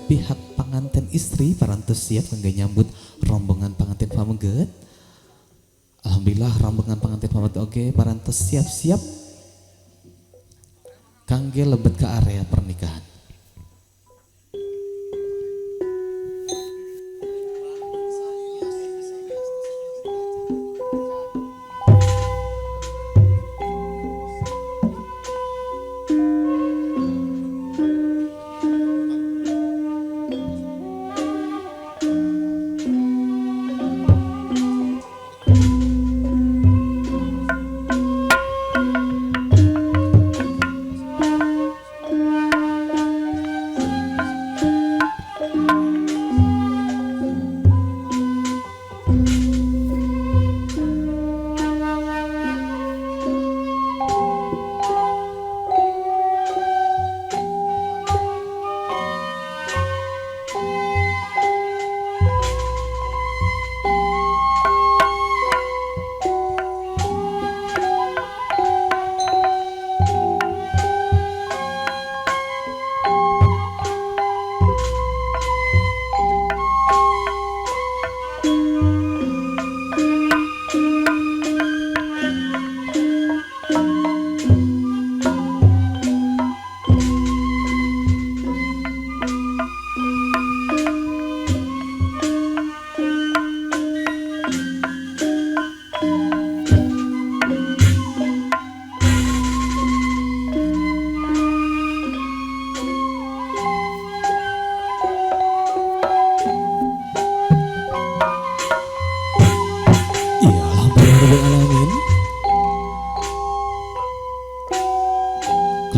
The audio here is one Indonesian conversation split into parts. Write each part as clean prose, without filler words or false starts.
pihak pengantin istri parantos siap kangge nyambut rombongan pengantin pamengget. Alhamdulillah rombongan pengantin pamengget oke parantos siap-siap kangge lebet ke area pernikahan.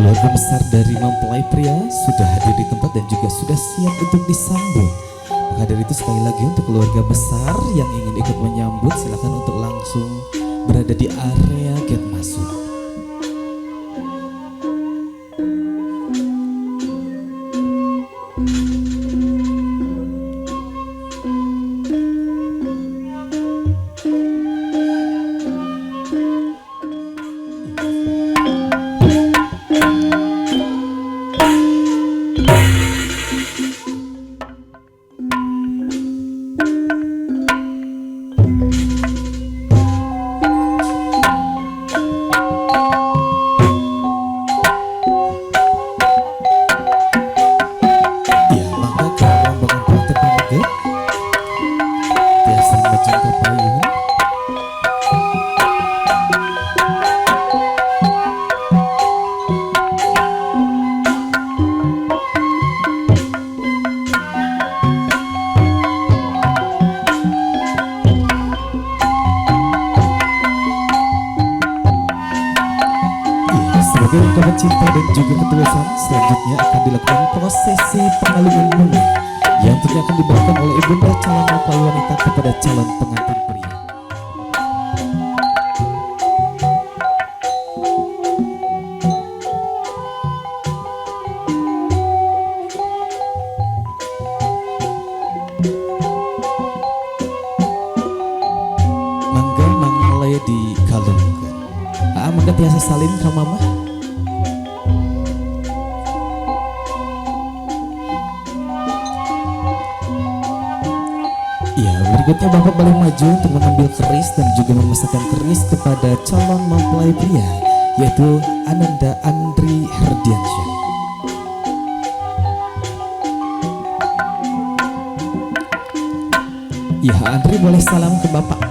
Keluarga besar dari mempelai pria sudah hadir di tempat dan juga sudah siap untuk disambut. Maka dari itu sekali lagi untuk keluarga besar yang ingin ikut menyambut silakan untuk langsung berada di area gate masuk. Sebagai ungkapan cinta dan juga ketulusan, selanjutnya akan dilakukan prosesi pengalungan bunga yang tentunya akan diberikan oleh ibunda calon mempelai wanita kepada calon pengantin pria. Mangga manggalaya dikalungkan. Mangga tiasa salin ka mama. Berikutnya Bapak boleh maju untuk mengambil keris dan juga memesankan keris kepada calon mempelai pria yaitu Ananda Andri Herdiansyah. Ya, Andri boleh salam ke Bapak.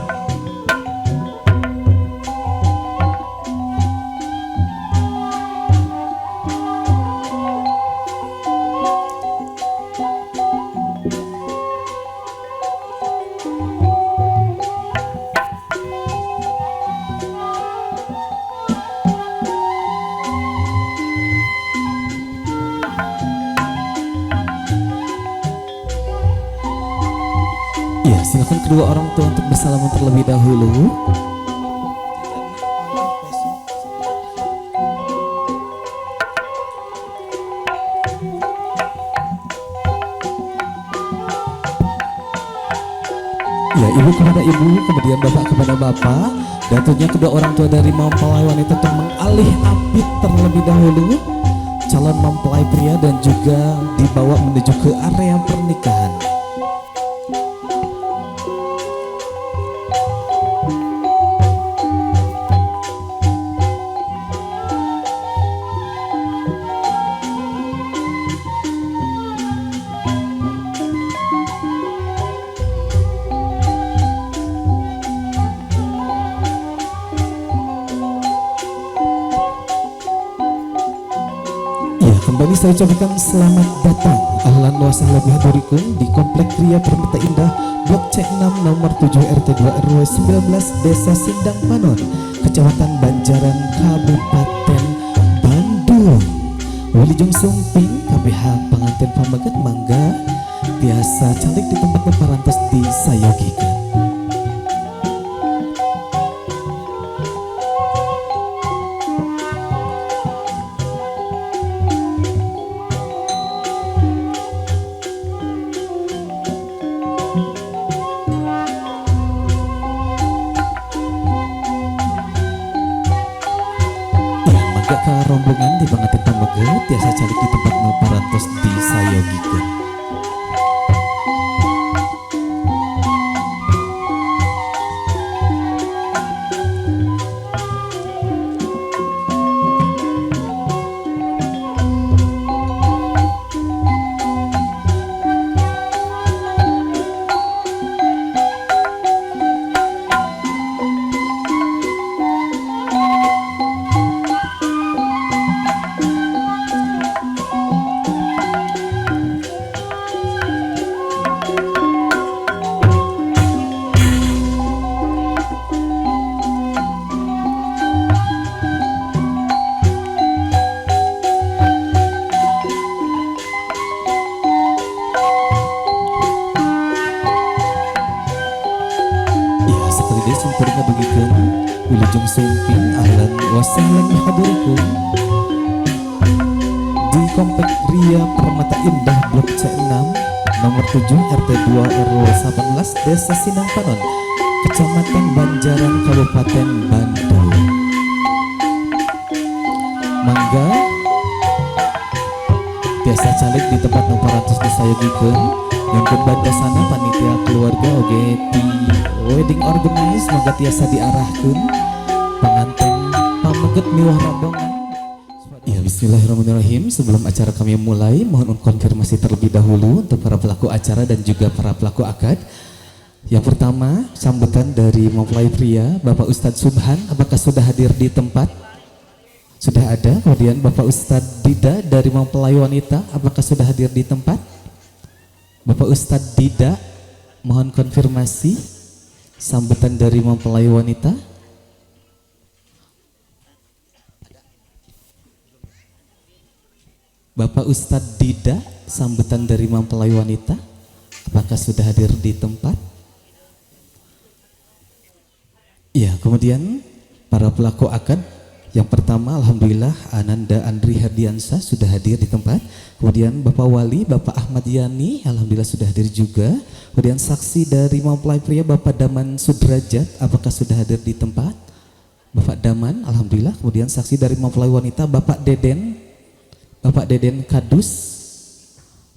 Ya, silakan kedua orang tua untuk bersalaman terlebih dahulu. Ya, ibu kepada ibu, kemudian bapak kepada bapak, dan tentunya kedua orang tua dari mempelai wanita untuk mengalih apit terlebih dahulu. calon mempelai pria dan juga dibawa menuju ke area pernikahan. Kembali saya ucapkan selamat datang, ahlan wa sahlan bihadurikum di Komplek Ria Permata Indah Blok C6 nomor 7 RT 2 RW 19 Desa Sindang Panon, Kecamatan Banjaran, Kabupaten Bandung. Wilujeng Sumping KBH pengantin pamaget mangga biasa cantik di tempat parantos di sayogikan. Ke rombongan di pengantin pamaget biasa calik di tempat nu parantos di sayogikeun. Sempurna begitu Wilujeng Sumping ahlan wa sahlan bihadurikum di Komplek Ria Permata Indah Blok C6 nomor 7 RT 2 RW 18 Desa Sindang Panon, Kecamatan Banjaran, Kabupaten Bandung. Mangga biasa calik di tempat nu parantos disayogikeun nyumpun bandasana panitia keluarga oge ti wedding organize mangga tiasa diarahkeun pengantin pamaget miwah rombongan. Ya, bismillahirrahmanirrahim. Sebelum acara kami mulai, mohon konfirmasi terlebih dahulu untuk para pelaku acara dan juga para pelaku akad. Yang pertama, sambutan dari mempelai pria Bapak Ustadz Subhan, apakah sudah hadir di tempat? Sudah ada. Kemudian Bapak Ustadz Dida dari mempelai wanita, apakah sudah hadir di tempat? Bapak Ustadz Dida, mohon konfirmasi sambutan dari mempelai wanita. Bapak Ustadz Dida, sambutan dari mempelai wanita, apakah sudah hadir di tempat? Ya, kemudian para pelaku akad. Yang pertama, alhamdulillah Ananda Andri Herdiansyah sudah hadir di tempat. Kemudian Bapak Wali, Bapak Ahmad Yani, alhamdulillah sudah hadir juga. Kemudian saksi dari mempelai pria Bapak Daman Sudrajat, apakah sudah hadir di tempat? Bapak Daman, alhamdulillah. Kemudian saksi dari mempelai wanita Bapak Deden, Bapak Deden Kadus,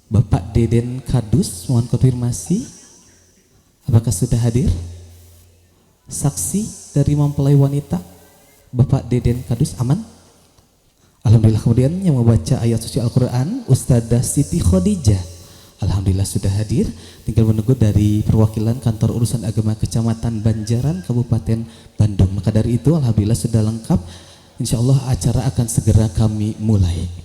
Bapak Deden Kadus, mohon konfirmasi, apakah sudah hadir? Saksi dari mempelai wanita Bapak Deden Kadus, aman? Alhamdulillah. Kemudian yang membaca ayat suci Al-Quran Ustadzah Siti Khadijah, alhamdulillah sudah hadir. Tinggal menunggu dari perwakilan kantor urusan agama Kecamatan Banjaran, Kabupaten Bandung. Maka dari itu alhamdulillah sudah lengkap. Insya Allah acara akan segera kami mulai.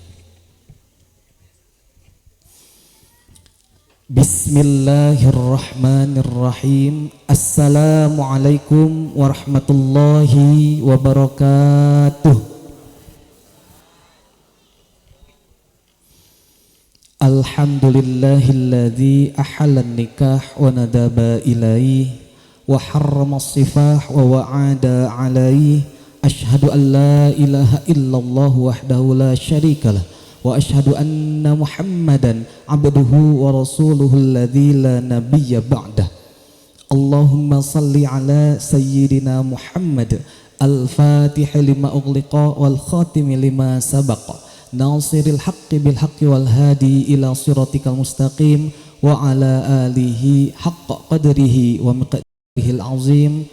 Bismillahirrahmanirrahim. Assalamualaikum warahmatullahi wabarakatuh. Alhamdulillahilladzi ahallan nikah wa nadaba ilaih wa harrama sifah wa wa'ada alaih. Ashhadu an la ilaha illallah wahdahu la syarikalah wa ashhadu anna Muhammadan abduhu wa rasuluhu alladzi la nabiyya ba'dah. Allahumma salli ala sayyidina Muhammad al-fatih lima ughliqa wal khatimi lima sabaqa nasiril haqqi bil haqqi wal hadi ila siratikal mustaqim wa ala alihi haqqa qadrihi wa miqdarihil azim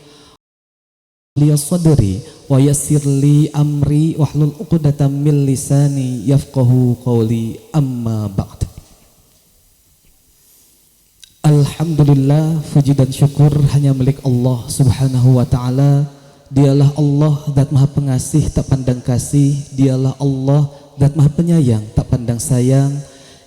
li sadri wa yassir li amri wahlul 'uqdatam min lisani yafqahu qawli amma ba'd. Alhamdulillah, puji dan syukur hanya milik Allah Subhanahu wa taala. Dialah Allah zat maha pengasih tak pandang kasih, dialah Allah zat maha penyayang tak pandang sayang,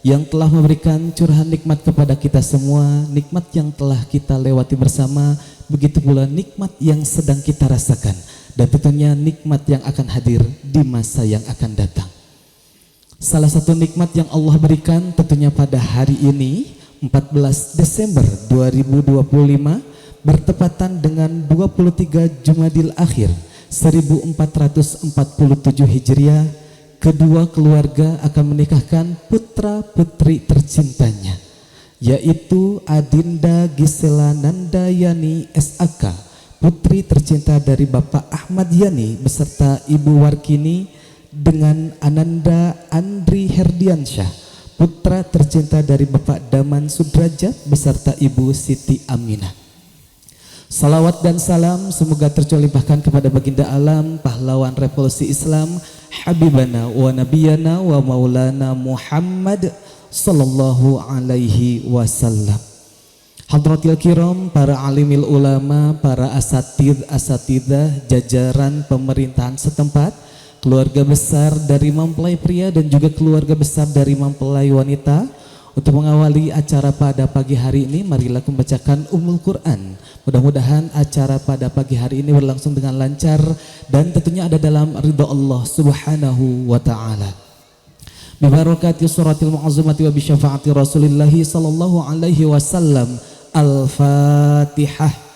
yang telah memberikan curahan nikmat kepada kita semua, nikmat yang telah kita lewati bersama, begitu pula nikmat yang sedang kita rasakan, dan tentunya nikmat yang akan hadir di masa yang akan datang. Salah satu nikmat yang Allah berikan tentunya pada hari ini 14 Desember 2025 bertepatan dengan 23 Jumadil Akhir 1447 Hijriah, kedua keluarga akan menikahkan putra putri tercintanya, yaitu Adinda Gisela Nandayani SAK, putri tercinta dari Bapak Ahmad Yani beserta Ibu Warkini, dengan Ananda Andri Herdiansyah, putra tercinta dari Bapak Daman Sudrajat beserta Ibu Siti Aminah. Salawat dan salam semoga tercurahkan kepada baginda alam, pahlawan revolusi Islam, Habibana wa Nabiyana wa Maulana Muhammad sallallahu alaihi wasallam. Hadratil kiram, para alimil ulama, para asatidah, jajaran pemerintahan setempat, keluarga besar dari mempelai pria dan juga keluarga besar dari mempelai wanita. Untuk mengawali acara pada pagi hari ini, marilah membacakan Ummul Quran. Mudah-mudahan acara pada pagi hari ini berlangsung dengan lancar dan tentunya ada dalam ridha Allah Subhanahu wa taala. Bi barakati suratil mu'azzamati wa bi syafaati Rasulillah sallallahu alaihi wasallam. Al-Fatihah.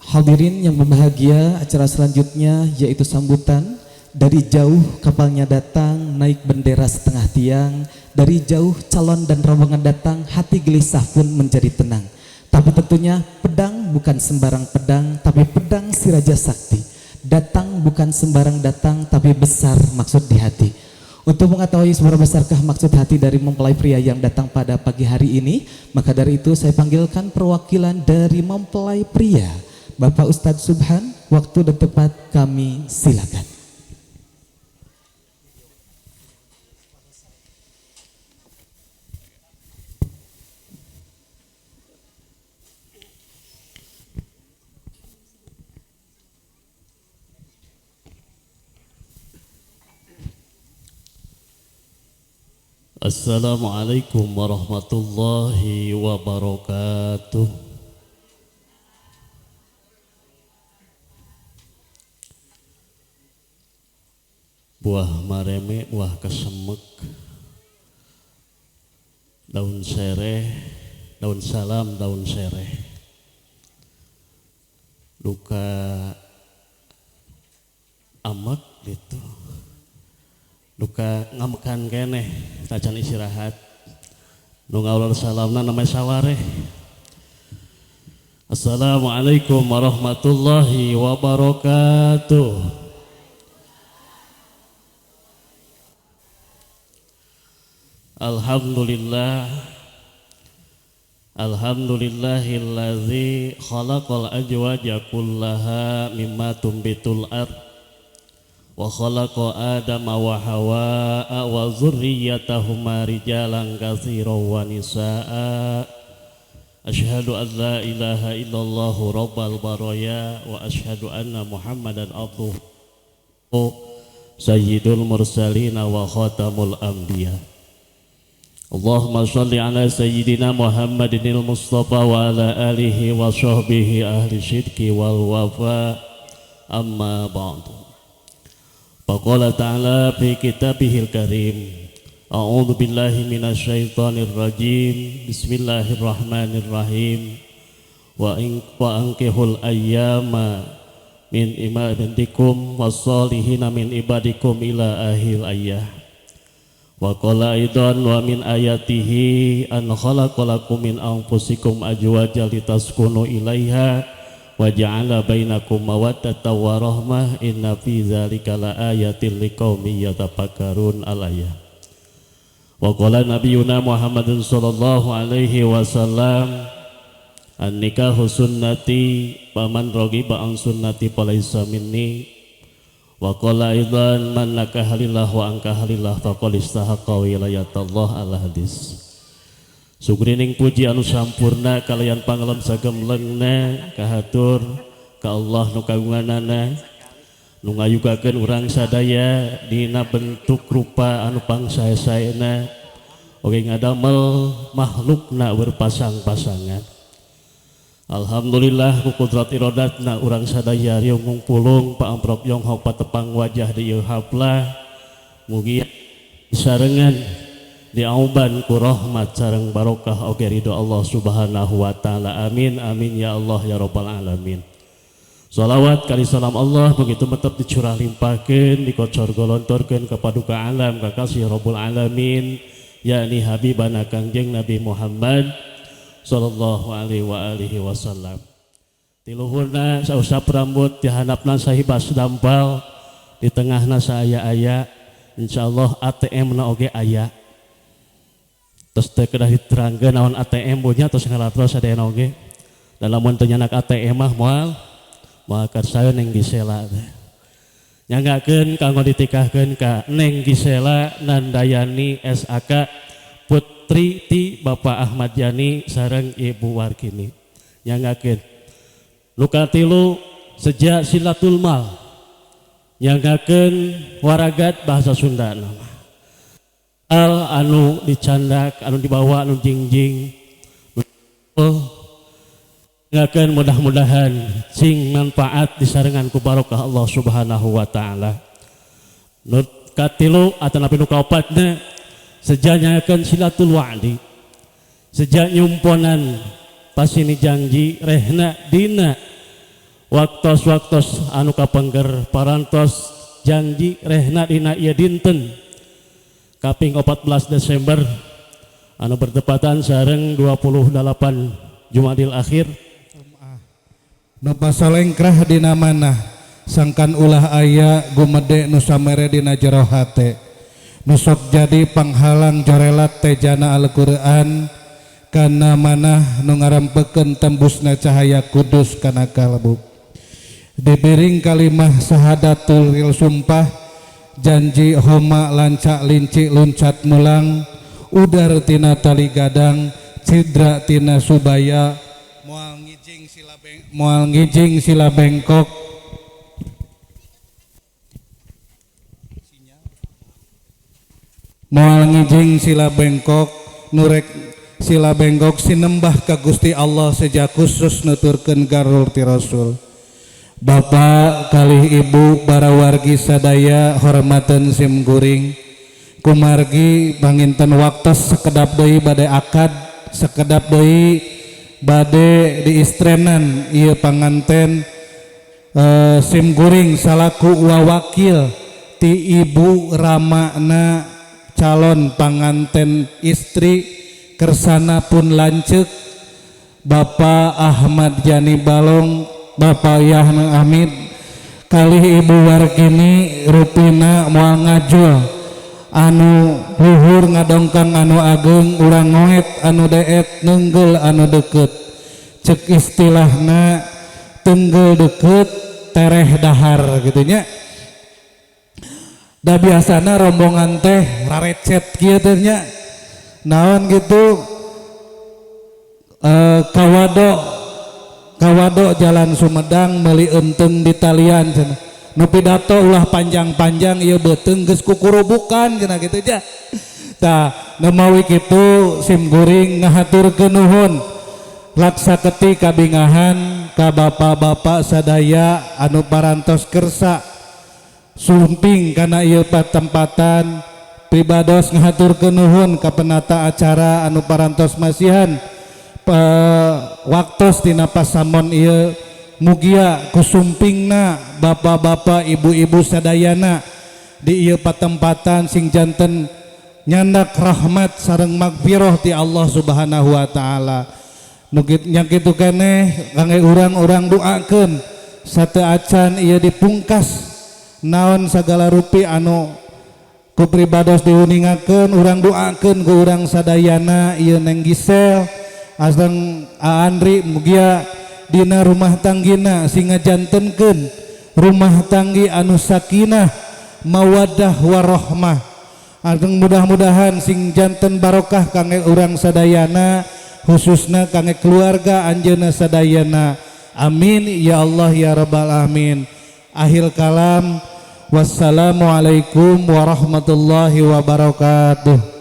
Hadirin yang berbahagia, acara selanjutnya yaitu sambutan. Dari jauh kapalnya datang, naik bendera setengah tiang. Dari jauh calon dan rombongan datang, hati gelisah pun menjadi tenang. Tapi tentunya pedang bukan sembarang pedang, tapi pedang si Raja Sakti. Datang bukan sembarang datang, tapi besar maksud di hati. Untuk mengetahui seberapa besarkah maksud hati dari mempelai pria yang datang pada pagi hari ini, maka dari itu saya panggilkan perwakilan dari mempelai pria, Bapak Ustadz Subhan. Waktu dan tempat kami silakan. Assalamualaikum warahmatullahi wabarakatuh. Buah mareme, buah kesemek, daun sereh, daun salam, daun sereh. Duka amek gitu. Duka ngamekan keneh, tacan istirahat. Nu ngaulur salamna namanya sawareh. Assalamualaikum warahmatullahi wabarakatuh. Alhamdulillah, alhamdulillahilladzi khalaqal ajwaja kullaha mimma tumbitul ard wa khalaqa adama wa hawa'a wa dzurriyyatahuma rijalan katsiran wa nisaa'a. Asyhadu an la ilaha illallah rabbal baraya wa asyhadu anna muhammadan abduhu sayyidul mursalin wa khatamul anbiya. Allahumma sholli ala sayyidina Muhammadinil Mustafa wa ala alihi wa sahbihi ahli syidki wal wafa, amma ba'du. Faqala ta'ala fi kitabihil karim, a'udzu billahi minasy syaithanir rajim, bismillahirrahmanirrahim, wa ankihul ayyama min ibadikum was solihina min ibadikum ila ahil ayyah. Wa qala aidan wa min ayatihi an khalaqalakum min anfusikum azwajan litaskunu ilaiha wa ja'ala bainakum mawaddatan wa rahmah inna fi dzalika laayatil liqaumin yatafakkarun al-ayah. Wa qala nabiyuna Muhammadun sallallahu alaihi wasallam an-nikahu sunnati faman raghiba an sunnati falaysa minni. Wa qala aidan man nakahalillah wa ankahalillah faqad istahaqqa wilayatallah al hadis. Sugrining puji anu sampurna kalian pangalem sagem leungna kahatur ka Allah nu kagunganana nu ngayugakeun urang sadaya dina bentuk rupa anu pangsae-saena oge ngadamel makhlukna berpasang-pasangan. Alhamdulillah ku kudrat irodatna urang sadaya riung ngumpulung pa amprok yonghok patepang wajah di ieu haflah mugi sarengan diauban ku rahmat sareng barokah oge ridho Allah Subhanahu wa taala. Amin amin ya Allah ya rabbal alamin. Shalawat kali salam Allah begitu tetap dicurah limpahkeun dikocor golontorkeun ka paduka alam kakasih rabbul alamin yakni habibana Kangjeng Nabi Muhammad sallallahu alaihi wa alihi wasallam. Tiluhurna sausap rambut di handapna sahibas dampal di tengahna saaya-aya insyaallah ATM na oge aya. Terus teu kedah diterangkeun naon ATM punya terus ngalatros sadayana oge. Dan lamun teu nyanak ATM mah moal karsaeun Neng Gisela teh. Nyanggakeun kanggo ditikahkeun ka Neng Gisela Nandayani SAK Putri ti Bapak Ahmad Yani sareng Ibu Warkini. Nyanggakeun nu katilu sejak silatul mal nyanggakeun waragat bahasa Sunda nama al anu dicandak anu dibawa anu jingjing nyanggakeun mudah-mudahan sing manfaat disarengan ku barokah Allah Subhanahu wa taala. Nu katilu atanapi nu kaopatna sejak nyanyakan silatul wa'di sejak nyumponan pasini janji rehna dina waktos-waktos anu kapengger parantos janji rehna dina ieu dinten kaping 14 Desember anu bertepatan sareng 28 Jumadil Akhir nu pasalengkrah dina manah sangkan ulah aya gumede nu samere dina jero hate nusok jadi panghalang jorelat tejana Al-Quran kana manah nu ngarampekeun tembusna cahaya kudus kana kalbu dibiring kalimah sahadatul ril sumpah janji homa lancak linci luncat mulang udar tina tali gadang cidra tina subaya moal ngijing sila bengkok moal ngijing sila bengkok nurek sila bengkok sinembah ka Gusti Allah sejak khusus nuturkeun garul ti Rasul. Bapak kalih ibu para wargi sadaya hormateun sim guring kumargi panginten waktos sekedap deui bade akad sekedap deui bade diistrenan ieu panganten sim guring salaku wawakil ti ibu ramana calon panganten istri kersana pun lanceuk Bapak Ahmad Yani Balong Bapak Yahna Hamid kalih Ibu Warkini rupina moal ngajul anu luhur ngadongkang anu ageng urang ngoet anu deet nenggel anu deket cek istilahna tenggel deket tereh dahar gitunya. Da biasana rombongan teh rarecet kieu teh nya naon gitu kawado jalan Sumedang meuli eunteng di talian cenah nu pidato ulah panjang-panjang ieu beuteung geus kukurubukan cenah kitu ja. Tah nu mawi kitu sim guring ngahaturkeun nuhun laksa keti kabingahan ka bapak-bapak sadaya anu parantos kersa sumping karena ieu tempatan pribados ngahaturkeun nuhun ka penata acara anu parantos masihan waktos tina pasamon ieu mugia kusumpingna bapak-bapak ibu-ibu sadayana di ieu patempatan sing janten nyandak rahmat sareng magfirah ti Allah Subhanahu wa taala. Nu nya kitu keneh kangge urang-urang doakeun sateu acan ieu dipungkas naon sagala rupi anu ku pribados diuningakeun urang doakeun ku urang sadayana ieu Neng Gisel asang Andri mugia dina rumah tanggina sing ngajantenkeun rumah tanggi anu sakinah mawaddah warahmah. Asang mudah-mudahan sing janten barokah kangge urang sadayana khususna kangge keluarga anjeunna sadayana. Amin ya Allah ya rabbal alamin. Akhir kalam, wassalamualaikum warahmatullahi wabarakatuh.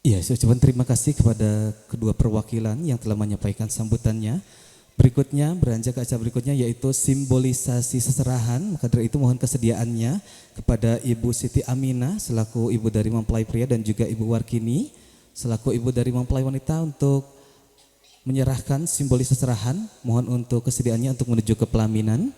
Ya, saya ucapkan terima kasih kepada kedua perwakilan yang telah menyampaikan sambutannya. Berikutnya beranjak ke acara berikutnya yaitu simbolisasi seserahan. Maka dari itu mohon kesediaannya kepada Ibu Siti Aminah selaku ibu dari mempelai pria dan juga Ibu Warkini selaku ibu dari mempelai wanita untuk menyerahkan simbolis seserahan. Mohon untuk kesediaannya untuk menuju ke pelaminan.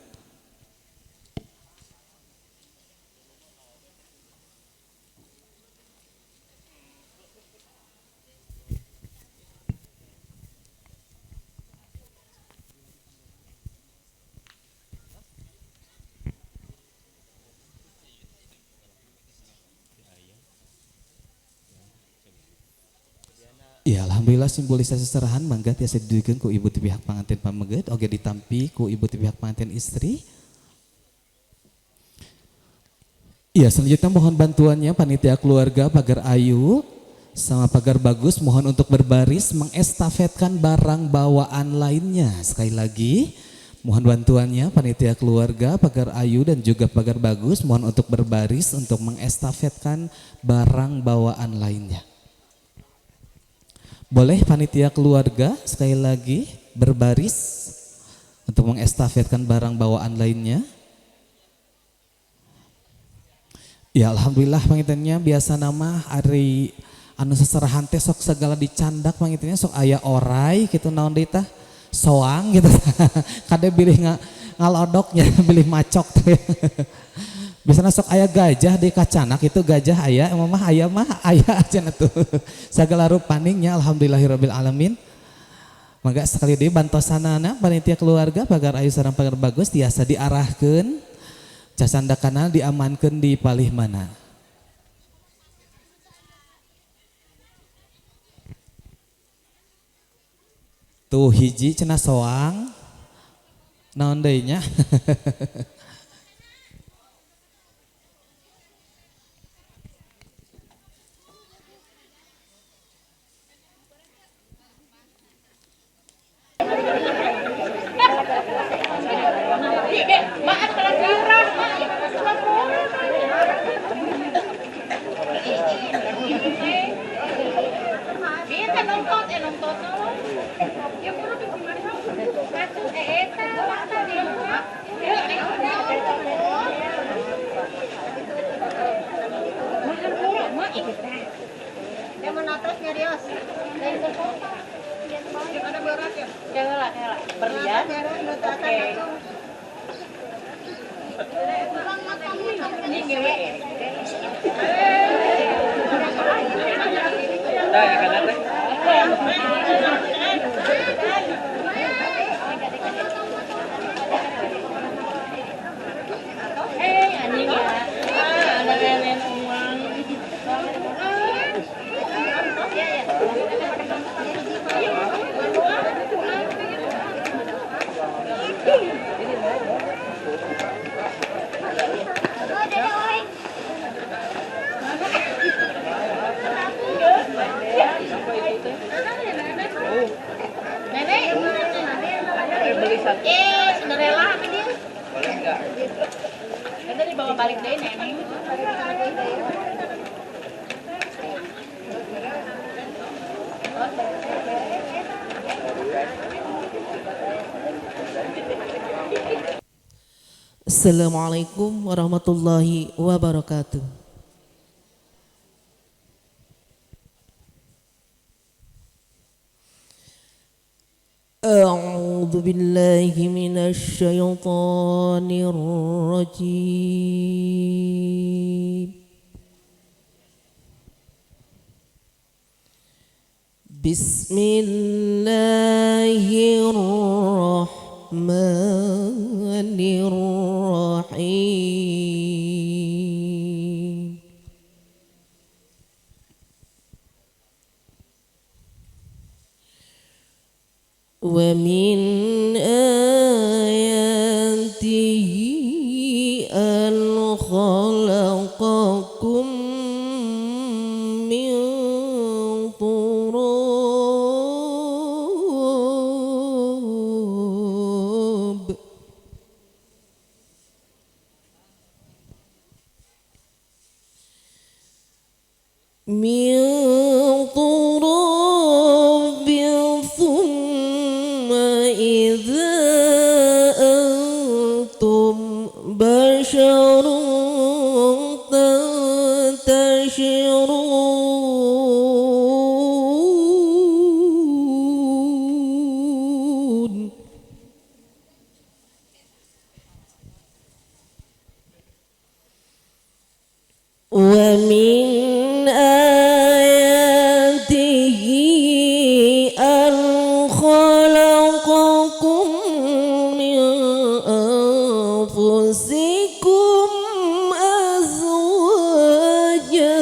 Ya, alhamdulillah simbolisasi seserahan mangga tiasa didikeun ku ibu ti pihak panganten pameget oge ditampi ku ibu ti pihak panganten istri. Ya, selanjutnya mohon bantuannya panitia keluarga Pagar Ayu sama Pagar Bagus mohon untuk berbaris mengestafetkan barang bawaan lainnya. Sekali lagi mohon bantuannya panitia keluarga Pagar Ayu dan juga Pagar Bagus mohon untuk berbaris untuk mengestafetkan barang bawaan lainnya. Boleh panitia keluarga sekali lagi berbaris untuk mengestafetkan barang bawaan lainnya. Ya, alhamdulillah pangitannya biasa nama hari anu seserahan teh sok segala dicandak pangitannya sok aya orai gitu naon deui tah soang gitu. Kade bilih ngalodoknya bilih macok teh. Biasanya sok aya gajah di kacanak itu gajah aya emang mah aya aja tuh segala rupaningnya alhamdulillahirabbil alamin. Mangga sekali deui bantosanana panitia keluarga Pagar Ayu sareng Pagar Bagus tiasa diarahkeun casandakana diamankeun di palih mana. Tuh hiji cenah soang naon deui nya. Berlian. Oke. Ini ngewe. Nah, ikan teh. Anjing ya. Ada nenek uang. Ya ya. Cinderella dia. Boleh enggak? Nanti dibawa balik deh nenek. Assalamualaikum warahmatullahi wabarakatuh. أعوذ بالله من الشيطان الرجيم بسم الله الرحمن الرحيم ومن آياته أن خلقكم من تراب ثم إذا أنتم بشر تنتشرون ومن آياته أن خلقكم من أنفسكم أزواجا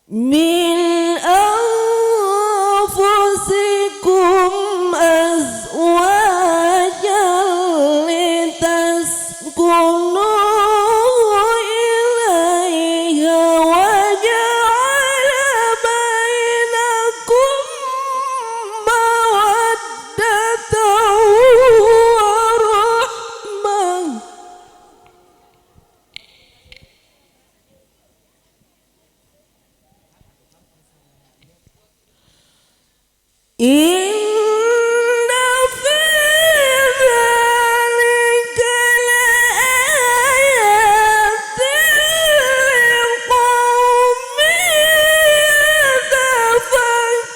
من أنفسكم أزواجا لتسكنوا إليها وجعل بينكم مودة ورحمة إن في ذلك لآيات لقوم يتفكرون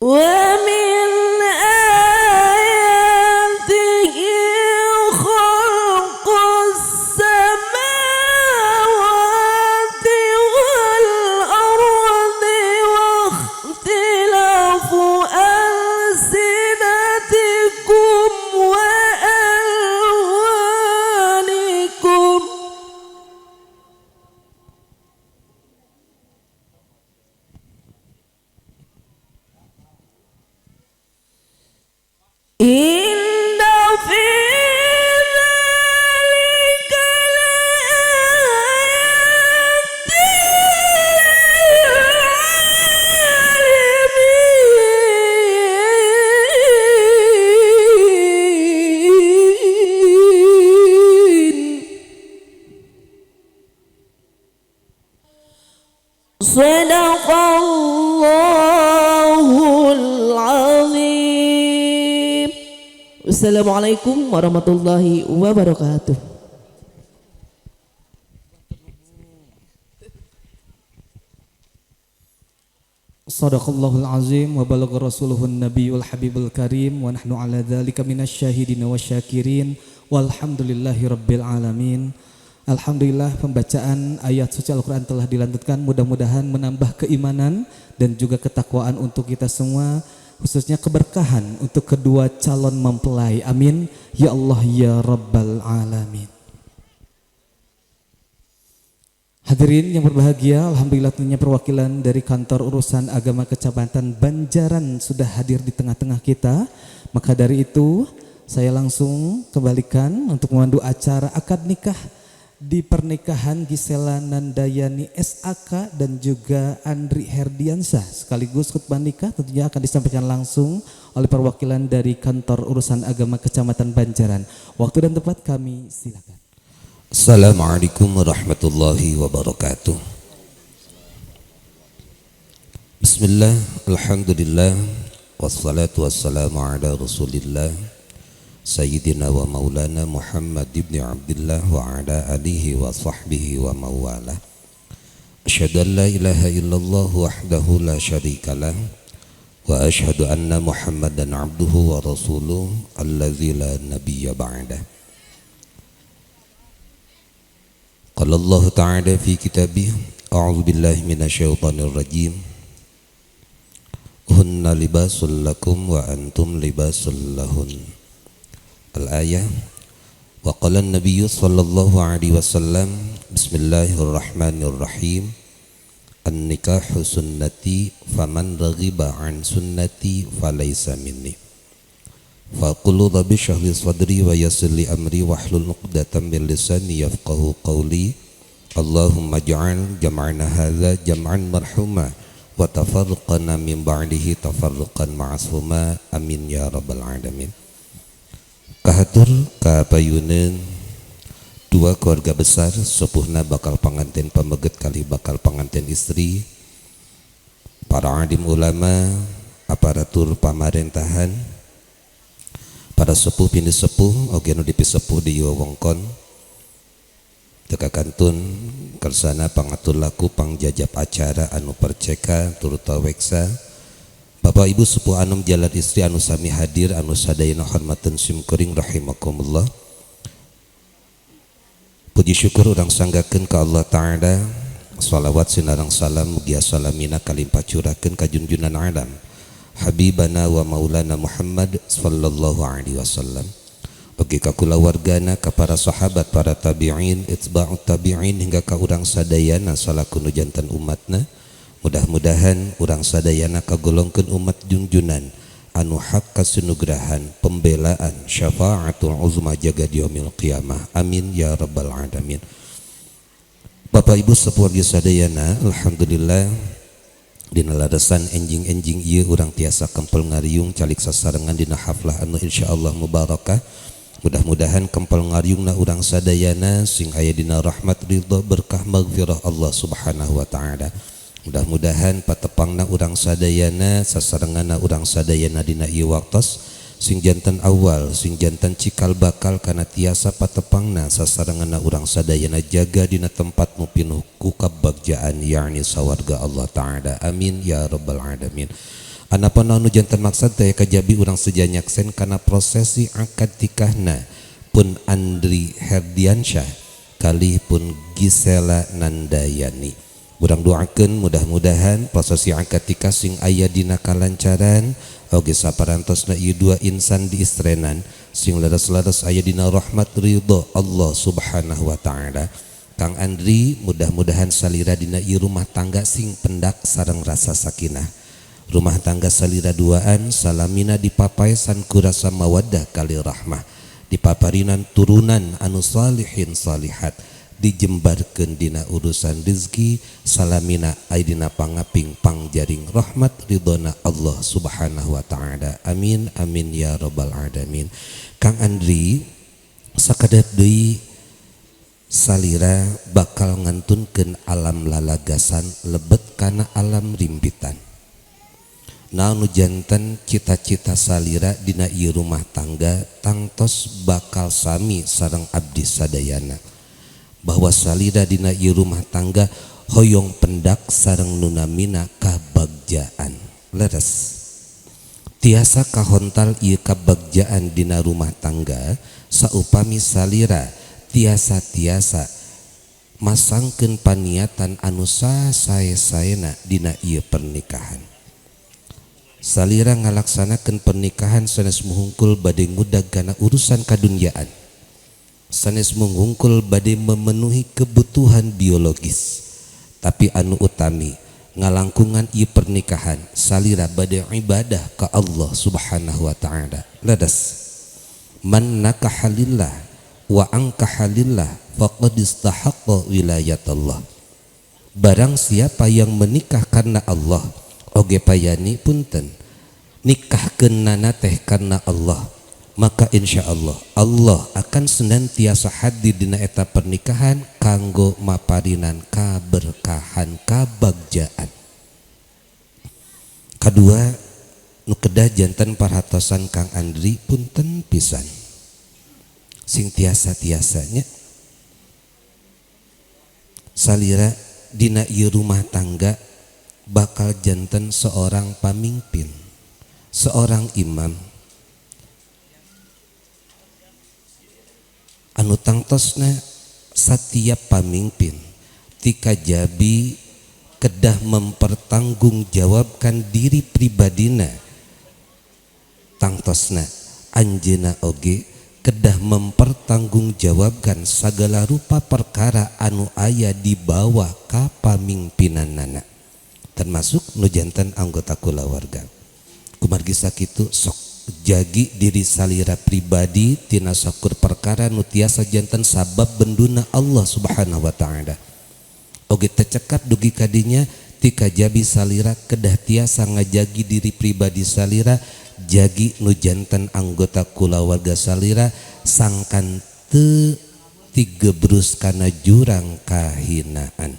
ومن آياته خلق السماوات والأرض واختلاف ألسنتكم وألوانكم إن في ذلك لآيات صدق الله العظيم. Assalamualaikum warahmatullahi wabarakatuh. Sadaqallahul azim wa balagha rasuluhun nabiyul habibul karim wa nahnu ala dzalika minasyahidin wasyakirin walhamdulillahi rabbil alamin. Alhamdulillah pembacaan ayat suci Al-Quran telah dilanjutkan, mudah-mudahan menambah keimanan dan juga ketakwaan untuk kita semua, khususnya keberkahan untuk kedua calon mempelai, amin ya Allah ya Rabbal Alamin. Hadirin yang berbahagia, alhamdulillah tentunya perwakilan dari kantor urusan agama Kecamatan Banjaran sudah hadir di tengah-tengah kita. Maka dari itu saya langsung kembalikan untuk memandu acara akad nikah di pernikahan Gisela Nandayani SAK dan juga Andri Herdiansyah, sekaligus khutbah nikah tentunya akan disampaikan langsung oleh perwakilan dari kantor urusan agama Kecamatan Banjaran. Waktu dan tempat kami silakan. Assalamualaikum warahmatullahi wabarakatuh. Bismillah, alhamdulillah, wassalatu wassalamu ala rasulillah Sayyidina wa maulana Muhammad ibn Abdullah wa ala alihi wa sahbihi wa mawala. Asyhadu an la ilaha illallah wahdahu la syarikalah wa asyhadu anna Muhammadan abduhu wa rasuluh allazi la nabiyya ba'dah. Qala Allah ta'ala fi kitabih, a'udzu billahi minasyaitonir rajim. Hunna libasul lakum wa antum libasul lahun. Al-ayah. Wa qala an-nabiy sallallahu alaihi wasallam, bismillahirrahmanirrahim, an-nikahu sunnati faman raghiba an sunnati falaysa minni. Faqulu rabbi shrah li sadri wa yassir li amri wahlul 'uqdatam min lisani yafqahu qawli. Allahumma ij'al jam'ana hadza jam'an marhuma wa tafarraqana min ba'dihi tafarruqan ma'suma. Amin ya rabbal alamin. Kahatur kapayuneun dua keluarga besar sepuhna bakal panganten pameget kali bakal panganten istri, para alim ulama, aparatur pamarentahan, para sepuh bini sepuh oge nu dipisepuh di wewengkon teka kantun kersana pangatur laku pangjajab acara anu perceka turut weksa. Bapak Ibu sepuh anum jalan istri anu sami hadir anu sadayana hormaten simkuring rahimakumullah. Puji syukur urang sanggakeun ka Allah Ta'ala, salawat sinarang salam mugia salamina kalimpah curakeun ka junjunan alam habibana wa maulana Muhammad sallallahu alaihi wasallam. Oge ka kulawargana, ka para sahabat, para tabi'in, itba'ut tabi'in hingga ka urang sadayana salaku nu janten umatna. Mudah-mudahan urang sadayana kagolongkeun umat junjunan anu hak kasinugrahan, pembelaan, syafaatul uzma jaga di yaumil qiyamah. Amin ya rabbal alamin. Bapak Ibu sepuh sadayana, alhamdulillah dina ladasan enjing-enjing ieu urang tiasa kempel ngariung calik sasarengan dina haflah anu insyaallah mubarakah. Mudah-mudahan kempel ngariungna urang sadayana sing aya dina rahmat ridha berkah maghfirah Allah Subhanahu wa taala. Mudah-mudahan patepangna urang sadayana sasarengana urang sadayana dina ieu waktos sing janten awal sing janten cikal bakal kana tiasa patepangna sasarengana urang sadayana jaga dina tempat nu pinuh ku kabagjaan yakni sawarga Allah Ta'ala. Amin ya rabbal alamin. Anapun anu janten maksud teh kajabi urang sejanyak kana prosesi akad tikahna pun Andri Herdiansyah kalih pun Gisela Nandayani. Urang doakeun mudah-mudahan prosesi akad nikah sing aya dina kalancaran oge saparantosna ieu dua insan diistrenan sing leres-leres aya dina rahmat ridho Allah Subhanahu wa taala. Kang Andri mudah-mudahan salira dina ieu rumah tangga sing pendak sareng rasa sakinah. Rumah tangga salira duaan salamina dipapaesan ku rasa mawaddah kali rahmah. Dipaparinan turunan anu salihin salihat. Dijembarkeun dina urusan rezeki salamina aidina pangaping pangjaring rahmat ridona Allah Subhanahu wa taala. Amin amin ya rabbal alamin. Kang Andri sakadat deui salira bakal ngantunkeun alam lalagasan lebet kana alam rimpitan. Naon janten cita-cita salira dina ieu rumah tangga tangtos bakal sami sareng abdi sadayana. Bahwa salira dina ieu rumah tangga hoyong pendak sareng nunamina kabagjaan. Leres tiasa kahontal ieu kabagjaan dina rumah tangga saupami salira tiasa-tiasa masangkeun paniatan anu sae-saena dina ieu pernikahan. Salira ngalaksanakeun pernikahan sanes muhungkul bade ngudag kana urusan kadunyaan, sanes menghungkul bade memenuhi kebutuhan biologis, tapi anu utami ngalangkungan ieu pernikahan salira bade ibadah ka Allah Subhanahu wa taala. Ladas man nakahalillah wa angkahalillah faqad istahaqqa wilayatullah. Barang siapa yang menikah karena Allah oge payani punten nikahkeunna teh karena Allah, maka insya Allah Allah akan senantiasa hadir dina eta pernikahan kanggo maparinan kaberkahan kabagjaan. Kedua, nu kedah janten paratosan Kang Andri punten pisan sing tiasa-tiasanya salira dina ieu rumah tangga bakal janten seorang pamimpin, seorang imam anu tangtosna setiap pamimpin tika jabi kedah mempertanggungjawabkan diri pribadina, tangtosna anjeuna oge kedah mempertanggungjawabkan segala rupa perkara anu aya di bawah kapamimpinanana, termasuk nu janten anggota kulawarga. Kumargi sakitu sok jagi diri salira pribadi tina sakur perkara nu tiasa janten sabab benduna Allah Subhanahu wa taala. Oge tecekap dugi kadinya tika jabi salira kedah tiasa ngajagi diri pribadi salira jagi nu janten anggota kulawarga salira sangkan teu tigebrus kana jurang kahinaan.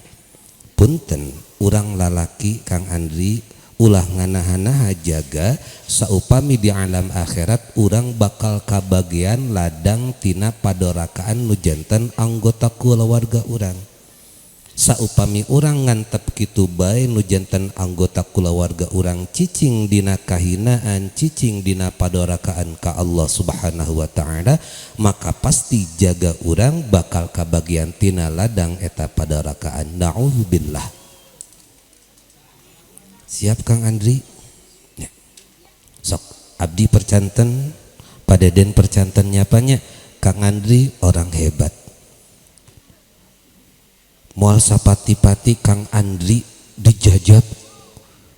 Punten urang lalaki Kang Andri ulah nganaha-naha jaga saupami di alam akhirat urang bakal kabagian ladang tina padorakaan nu janten anggota kulawarga urang. Saupami urang ngantep kitu bae nu janten anggota kulawarga urang cicing dina kahinaan, cicing dina padorakaan ka Allah Subhanahu wa taala, maka pasti jaga urang bakal kabagian tina ladang eta padorakaan. Nauzubillah. Siap Kang Andri? Ya. Sok abdi percanten, Padeden percanten nyapanya Kang Andri orang hebat. Moal sapati-pati Kang Andri dijajab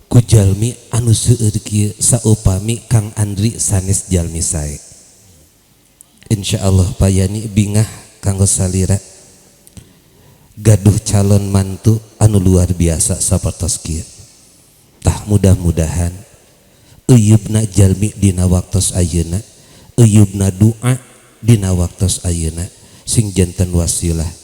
ku jalmi anu seueur kieu saupami Kang Andri sanes jalmi sae. Insyaallah payani bingah kanggo salira gaduh calon mantu anu luar biasa sapertos kieu. Tah mudah-mudahan euyubna jalmi dina waktos ayeuna, euyubna doa dina waktos ayeuna sing janten wasilah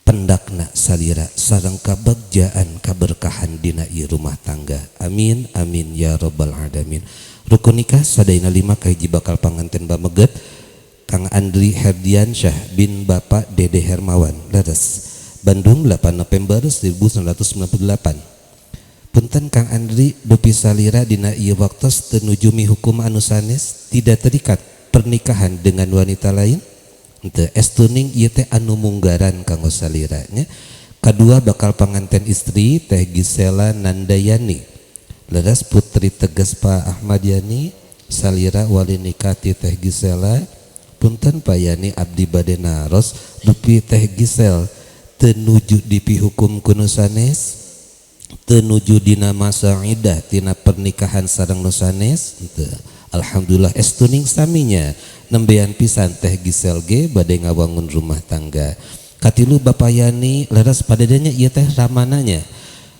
pendakna salira sareng kabagjaan kaberkahan dina ieu rumah tangga. Amin amin ya rabbal alamin. Rukun nikah sadayana 5 kahiji bakal panganten bameget Kang Andri Herdiansyah bin Bapak Dede Hermawan Leres, Bandung 8 November 1998. Punten Kang Andri dupi salira dina ieu waktos teu nujumi hukum anu sanes tidak terikat pernikahan dengan wanita lain. Ente estuning ieu teh anu munggaran kanggo saliranya. Kadua bakal panganten istri Teh Gisela Nandayani leres putri tegas Pak Ahmad Yani salira wali nikah ti Teh Gisela. Punten payani abdi bade naros dupi Teh Gisel teu nuju dipi hukum kuno sanes, teu nuju dina masa iddah tina pernikahan sareng nu sanes. Alhamdulillah estuning saminya nembean pisan Teh Gisel ge bade ngawangun rumah tangga. Katilu Bapak Yani leres padedenya ieu teh ramananya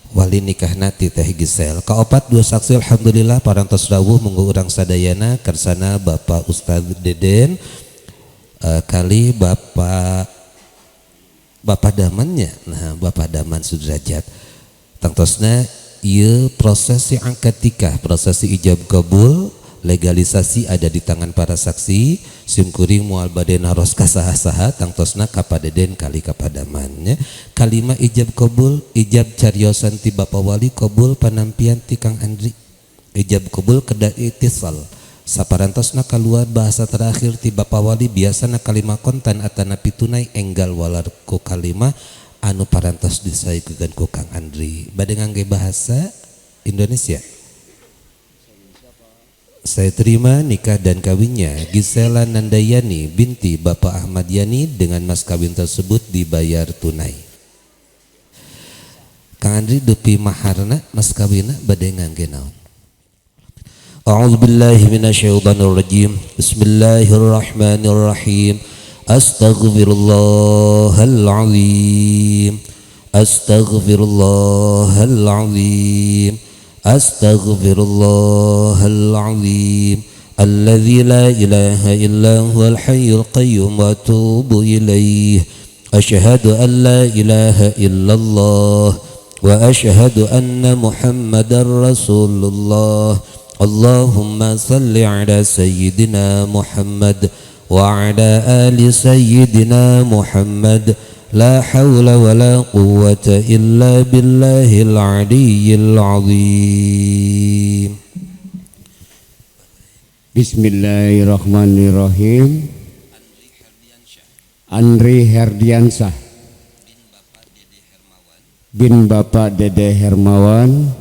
wali nikahna ti Teh Gisel. Kaopat dua saksi alhamdulillah parantos rawuh munggu urang sadayana kersana Bapak Ustaz Deden kali Bapak Damannya. Nah Bapak Daman Sudrajat tangtosna ieu prosesi akad nikah, prosesi ijab kabul, legalisasi ada di tangan para saksi. Simkuring mual bade naros kasaha-saha tangtosna kapadeden kali kapadamannya. Kalima ijab kabul, ijab cariosan ti Bapak Wali kabul panampian ti Kang Andri. Ijab kabul kedah itisal saparantosna kaluar bahasa terakhir ti Bapak Wali biasana kalima kontan atana pitunai enggal walar ku kalima anu parantos disaigukeun ku Kang Andri. Bade ngangge bahasa Indonesia. Saya terima nikah dan kawinnya Gisela Nandayani binti Bapak Ahmad Yani dengan mas kawin tersebut dibayar tunai. Kang Andri dupi maharna mas kawinna bade ngangge naon? A'udzubillahi minasyaitonir rajim. Bismillahirrahmanirrahim. Astaghfirullahal azim. Astaghfirullahal azim. Astaghfirullahal azim. Alladzi la ilaha illa huwal hayyul qayyum wa atubu ilaih. Asyhadu an la ilaha illallah وأشهد أن محمدا رسول الله. اللهم صل على سيدنا محمد وعلى آل سيدنا محمد. لا حول ولا قوة إلا بالله العلي العظيم. Bismillahirrahmanirrahim. Andri Herdiansah bin Bapak Dede Hermawan,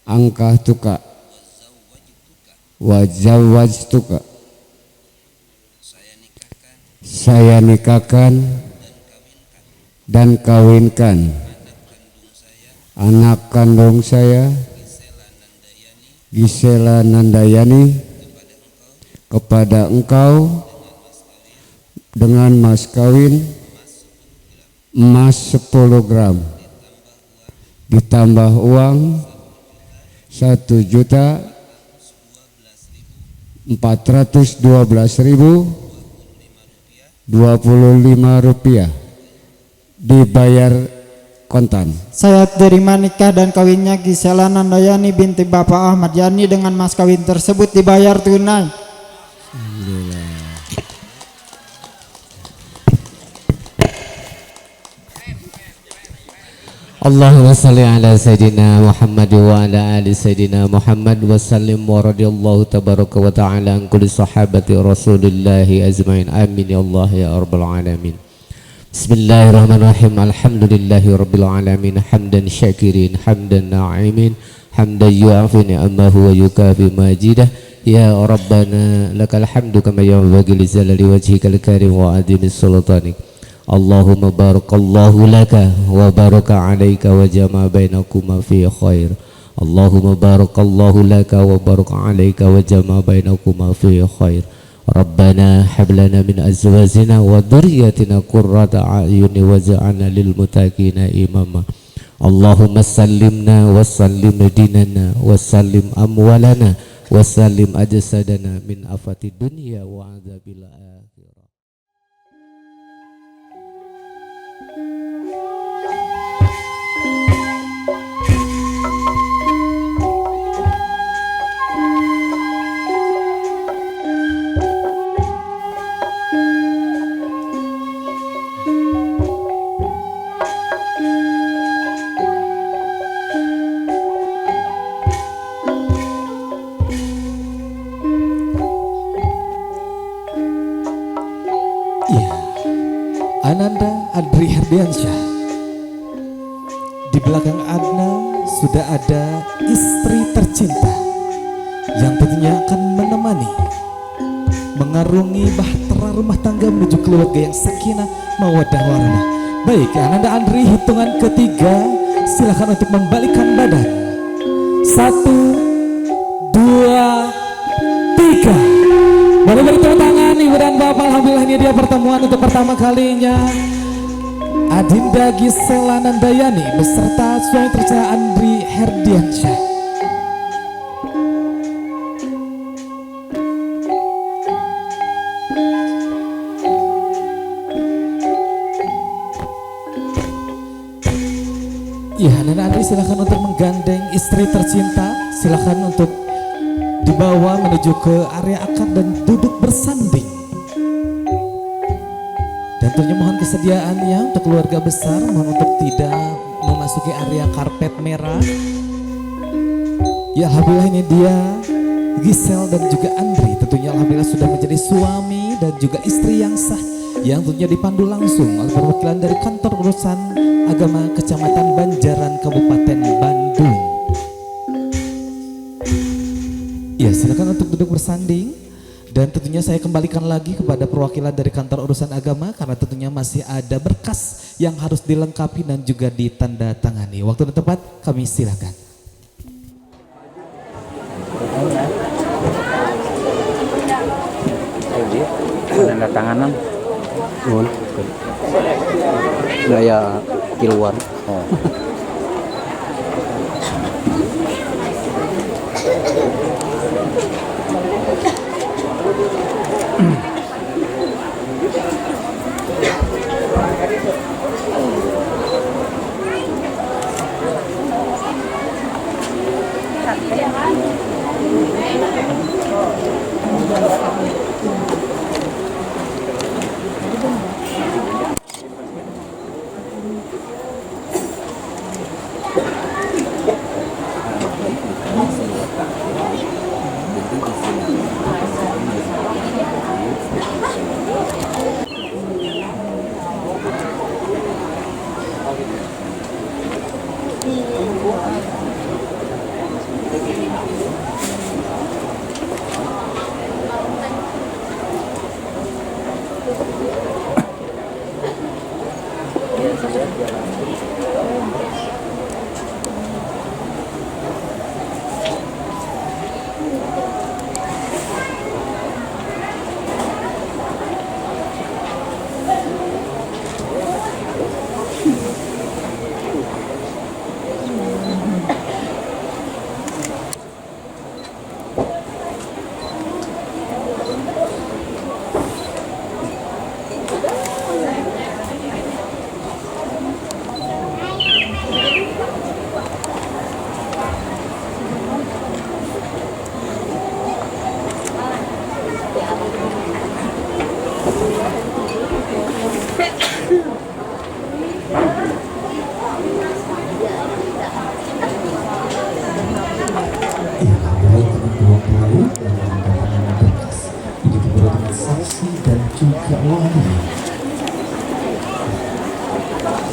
angkah tuka wajawajtuka, saya nikahkan dan kawinkan anak kandung saya Gisela Nandayani kepada engkau dengan mas kawin emas 10 gram ditambah uang 1.412.025 rupiah dibayar kontan. Saya terima nikah dan kawinnya Gisela Nandayani binti Bapak Ahmad Yani dengan mas kawin tersebut dibayar tunai. Allahumma salli ala Sayyidina Muhammad wa ala ali Sayyidina Muhammad wa sallim wa radiyallahu tabaraka wa ta'ala an kulli sahabati Rasulillahi ajma'in. Amin ya Allah ya Rabbal alamin. Bismillahirrahmanirrahim. Alhamdulillahi rabbil alamin. Hamdan syakirin, hamdan na'imin, hamdan yu'afi ni'amahu wa yukafi majidah. Ya Rabbana lakal hamdu kama yanbaghi li jalali wajhikal karim wa adimi sultanik. Allahumma barakallahu laka wa baraka alaika wa jama bainakuma fi khair. Allahumma barakallahu laka wa baraka alaika wa jama bainakuma fi khair. Rabbana hablana min azwajina wa dhurriyyatina qurrata a'yuni waj'alna lil muttaqina imama. Allahumma sallimna wa sallim dinana wa sallim amwalana wa sallim ajsadana min afati dunya wa adzabil akhirah. Ananda Andri Herdiansyah. Di belakang Adna sudah ada istri tercinta yang tentunya akan menemani, mengarungi bahtera rumah tangga menuju keluarga yang sakinah mawaddah warahmah. Baik, Ananda Andri, hitungan ketiga silakan untuk membalikkan badan. 1, 2, 3. Boleh beri tepuk tangan ibu dan bapak. Alhamdulillah ini dia pertemuan untuk pertama kalinya Adinda Gisela Nandayani beserta suami tercinta Andri Herdiansyah. Ya, Nanda Andri silakan untuk menggandeng istri tercinta. Silakan untuk dibawa menuju ke area akad dan duduk bersanding. Dan tentunya mohon kesediaannya untuk keluarga besar, mohon untuk tidak memasuki area karpet merah. Ya, alhamdulillah ini dia Gisel dan juga Andri. Tentunya alhamdulillah sudah menjadi suami dan juga istri yang sah, yang tentunya dipandu langsung oleh perwakilan dari kantor urusan agama Kecamatan Banjaran Kabupaten Bandung. Ya, silakan untuk duduk bersanding. Dan tentunya saya kembalikan lagi kepada perwakilan dari kantor urusan agama karena tentunya masih ada berkas yang harus dilengkapi dan juga ditandatangani. Waktu dan tempat kami silakan. Tanda tanganan. Gaya kiluan. Oh.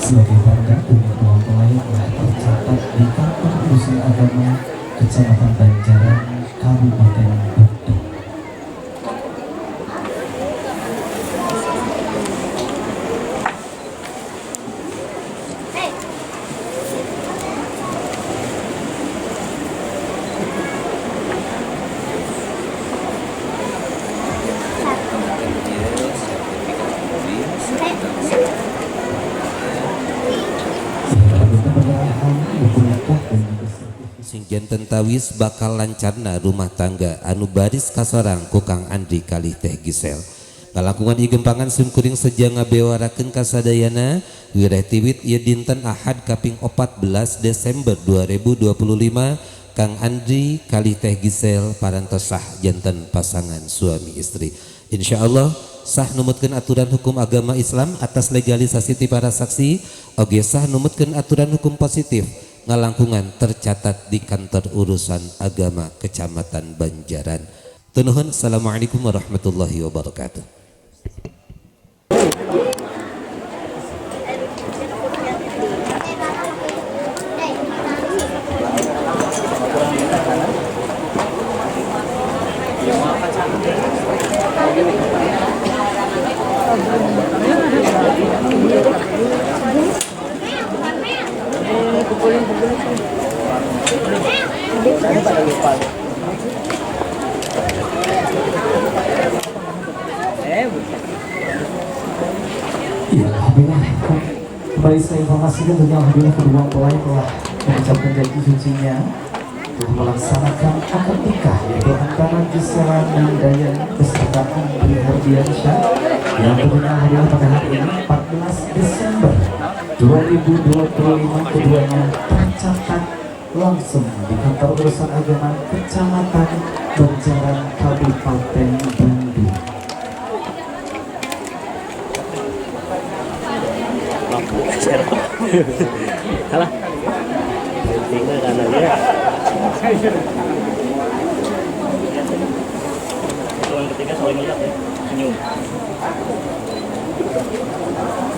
Sebagai bangga dengan mempelai telah tercatat di kantor urusan agama Kecamatan Banjaran, Kabupaten Bandung. Sing janten tawis bakal lancarna rumah tangga anu baris kasorang kukang Andri kali teh Gisel ngalakungan igempangan sumkuring seja ngabewarakeun kasadayana wireh tiwit ieu dinten Ahad kaping 14 Desember 2025 Kang Andri kali teh Gisel parantos sah janten pasangan suami istri. Insyaallah sah numutkeun aturan hukum agama Islam atas legalisasi ti para saksi oge sah numutkeun aturan hukum positif ngalangkungan tercatat di kantor urusan agama Kecamatan Banjaran. Tunuhun, assalamualaikum warahmatullahi wabarakatuh. Ya, Alhamdulillah, kembali saya informasikan tentang Alhamdulillah kedua mempelai telah mengucapkan janji sucinya untuk melaksanakan akad nikah yaitu antara Gisela Nandayan beserta Andri Hardiansyah yang tentunya Alhamdulillah pada hari ini 14 Desember 2025 keduanya tercatat langsung di kantor urusan agama Kecamatan Banjaran, Kabupaten Bandung. Salah. Tinggal karena dia. Yang ketiga saling melihat ya, senyum. 1,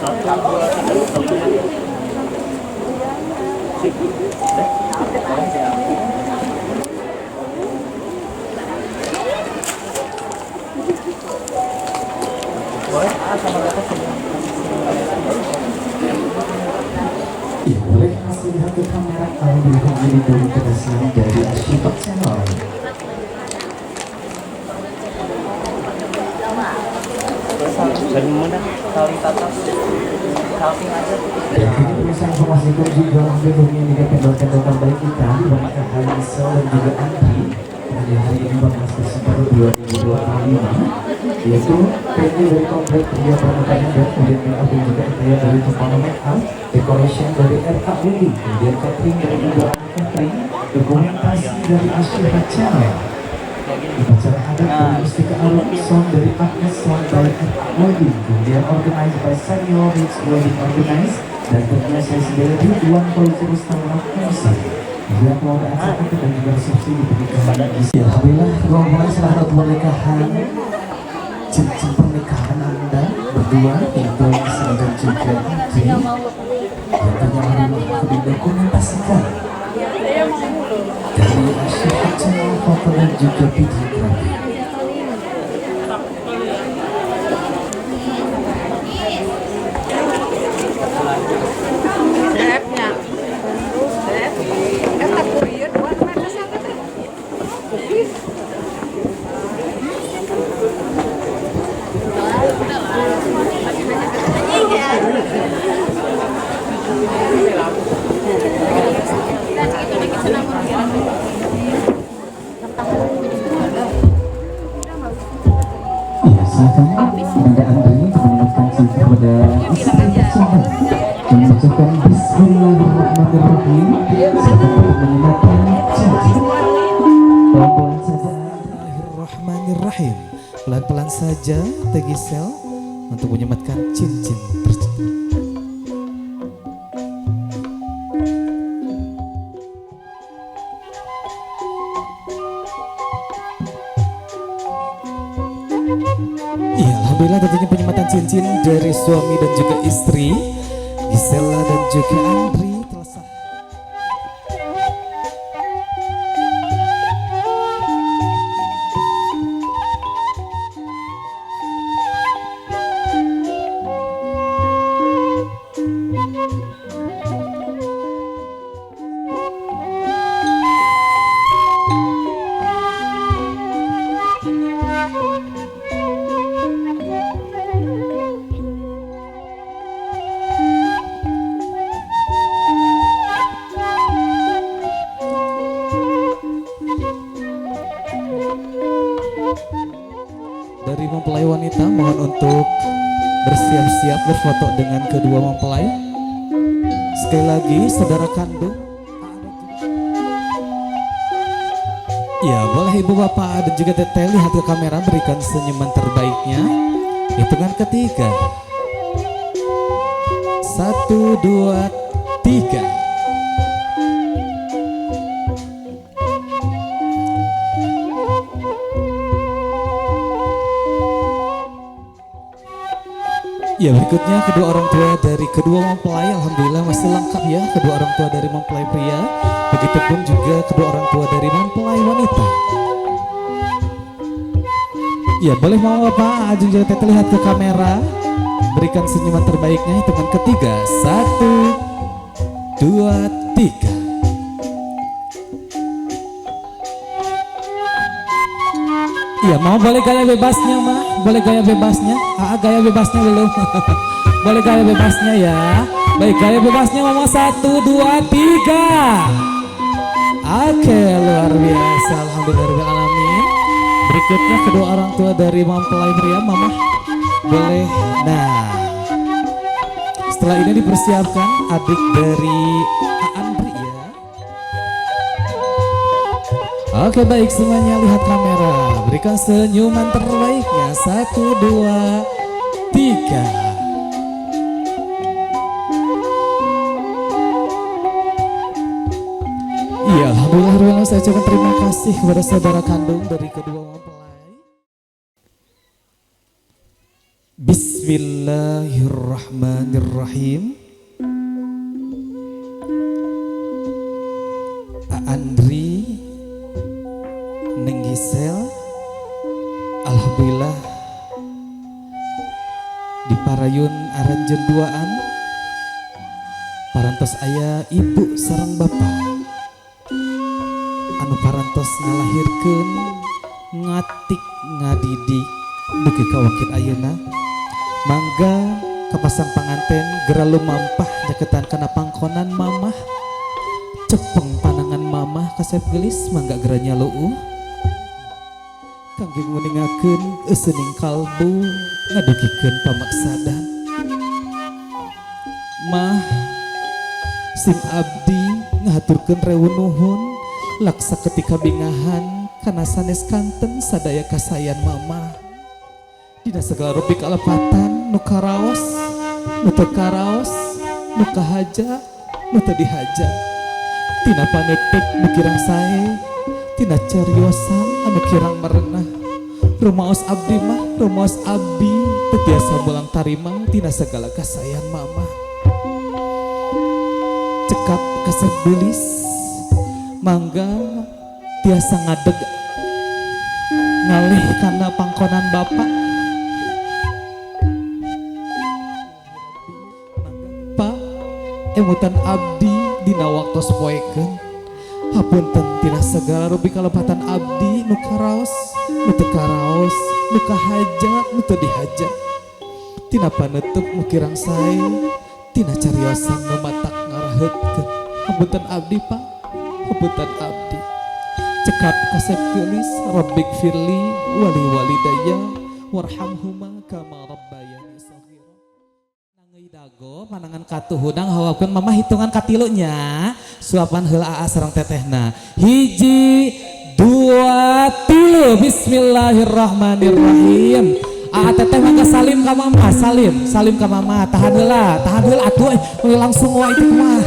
2, 3 saling melihat. Ya, boleh masih lihat ke kamera kalau berikan diri dulu keberhasilan dari Asyikot Channel. Dan mana saling tatap, saling aja. Dan ini bisa informasikan juga sebelumnya juga pendapatan baik kita Bapak Ahli Isel dan juga Andri pada hari ini 14 Desember 2025 yaitu PT dari komplek Pria Pernikahan dan kemudian make-up dan juga interior dari Cempaka make-up, decoration dari RK Wedding, kemudian catering dari Ibu Catering, dokumentasi dari Asyikot Channel, upacara adat dari Mustika Alam Sound dari Agnes Sound by RK Wedding, kemudian organized by Senior Rich Wedding Organized, dan tentunya saya sendiri Ridwan Polisi Tangerang MC. Kemudian keluarga acara dan juga resepsi di pernikahan. Ya, Alhamdulillah kedua mempelai setelah ritual nikahan, cincin pernikahan Anda berdua yaitu Gisela dan juga Andri yang ternyata didokumentasikan dari Asyikot Channel foto dan juga videografi. kepada istri tersebut mengucapkan Bismillahirrahmanirrahim. Silakan untuk mengenakan cincin. Pelan-pelan saja. Bismillahirrahmanirrahim. Pelan-pelan saja Teh Gisel untuk menyematkan cincin tersebut. Iya, alhamdulillah tentunya penyematan cincin dari suami dan juga istri Gisela dan juga Andri telah sah. Dari mempelai wanita mohon untuk bersiap-siap berfoto dengan kedua mempelai. Sekali lagi saudara kandung. Ya, boleh ibu bapak dan juga teteh lihat ke kamera, berikan senyuman terbaiknya. Hitungan ketiga. 1, 2, 3. Ya, berikutnya kedua orang tua dari kedua mempelai, alhamdulillah masih lengkap ya, kedua orang tua dari mempelai pria, begitupun juga kedua orang tua dari mempelai wanita. Ya, boleh mama bapak Ajeng juga teteh lihat ke kamera, berikan senyuman terbaiknya. Hitungan ketiga, 1, 2, 3. Iya, mau boleh gaya bebasnya mah, boleh gaya bebasnya. Gaya bebasnya belum. Boleh gaya bebasnya ya. Baik, gaya bebasnya mama 1, 2, 3. Oke, luar biasa, alhamdulillahirobbilalamin. Berikutnya kedua orang tua dari mempelai pria, mama boleh. Nah, setelah ini dipersiapkan adik dari Andri ya. Oke, baik, semuanya lihat kamera, berikan senyuman terbaiknya. 1, 2, 3. Iya, alhamdulillah saya ucapkan terima kasih kepada saudara kandung dari kedua mempelai. Bismillahirrahmanirrahim. Andri, Neng Gisel, alhamdulillah di parayun aranjeun duaan parantos aya ibu sareng bapak anu parantos ngalahirkeun ngatik ngadidik dugi kawakit ayeuna. Mangga kapasang panganten gera lumampah nyaketan kana pangkonan mamah, cepeng panangan mamah kasep gelis mangga gera nyaleueuh kangge nguningakeun eueuning kalbu ngadugikeun pamaksadan. Mah sim abdi ngahaturkeun rewu nuhun laksa ketika bingahan kana sanes kanten sadaya kasayan mama. Dina segala rupi kalepatan nu karaos nu teu karaos nu kahaja nu teu dihaja. Tina panetek nu kirang sae, tina cariosan anu kirang merenah. Rumaos abdi mah rumaos abdi teu tiasa mulang tarima tina segala kasayan mama. Cekap kasep beulis mangga tiasa ngadeg ngalih kana pangkonan bapak. Pak emutan abdi dina waktos poekeun hapunten tina segala rupi kalepatan abdi nu karaos nu teu karaos nu kahaja nu teu dihaja. Tina panutup nu kirang sae tina cariosan nu matak ngaraheutkeun. Hapunten abdi Pak, hapunten abdi. Cekap kasep geulis rabbik firli wali walidayya warhamhuma kama rabbayani shaghira. jago panangan katuhudang hawakeun mama hitungan katilunya suapan heula aa sareng tetehna 1 2 3 bismillahirrahmanirrahim aa teteh mangga salim ka mama salim ka mama tahan heula atuh langsung wae itu mah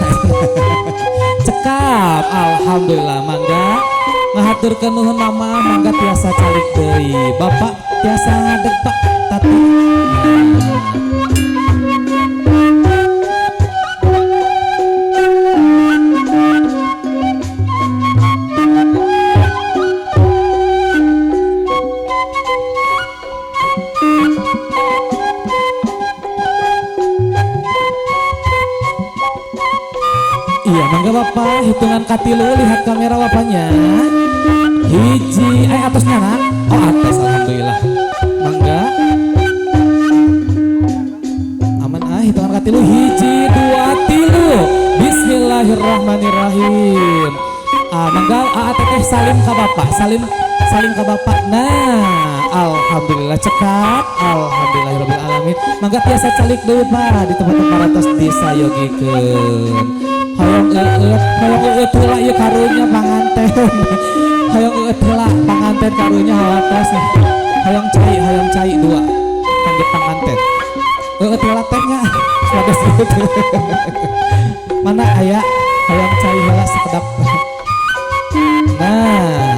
cekap alhamdulillah mangga ngahaturkeun nuhun mama mangga tiasa calik deui bapak tiasa ngadeg pak tati iya mangga bapak hitungan katilu lihat kamera bapaknya hiji atasnya nak oh atas alhamdulillah mangga aman hitungan katilu 1 2 3 bismillahirrahmanirrahim mangga teteh salim ka bapak salim ka bapak nah alhamdulillah cekap alhamdulillahirabbil alamin mangga tiasa calik deui Pak di tempat-tempat atas disayogikeun hoyong eueut heula ieu karunya panganten hoyong eueut heula panganten karunya hawatos hoyong cai 2 kangge panganten eueut heula teh nya sanes mana aya hoyong cai heula sakedap nah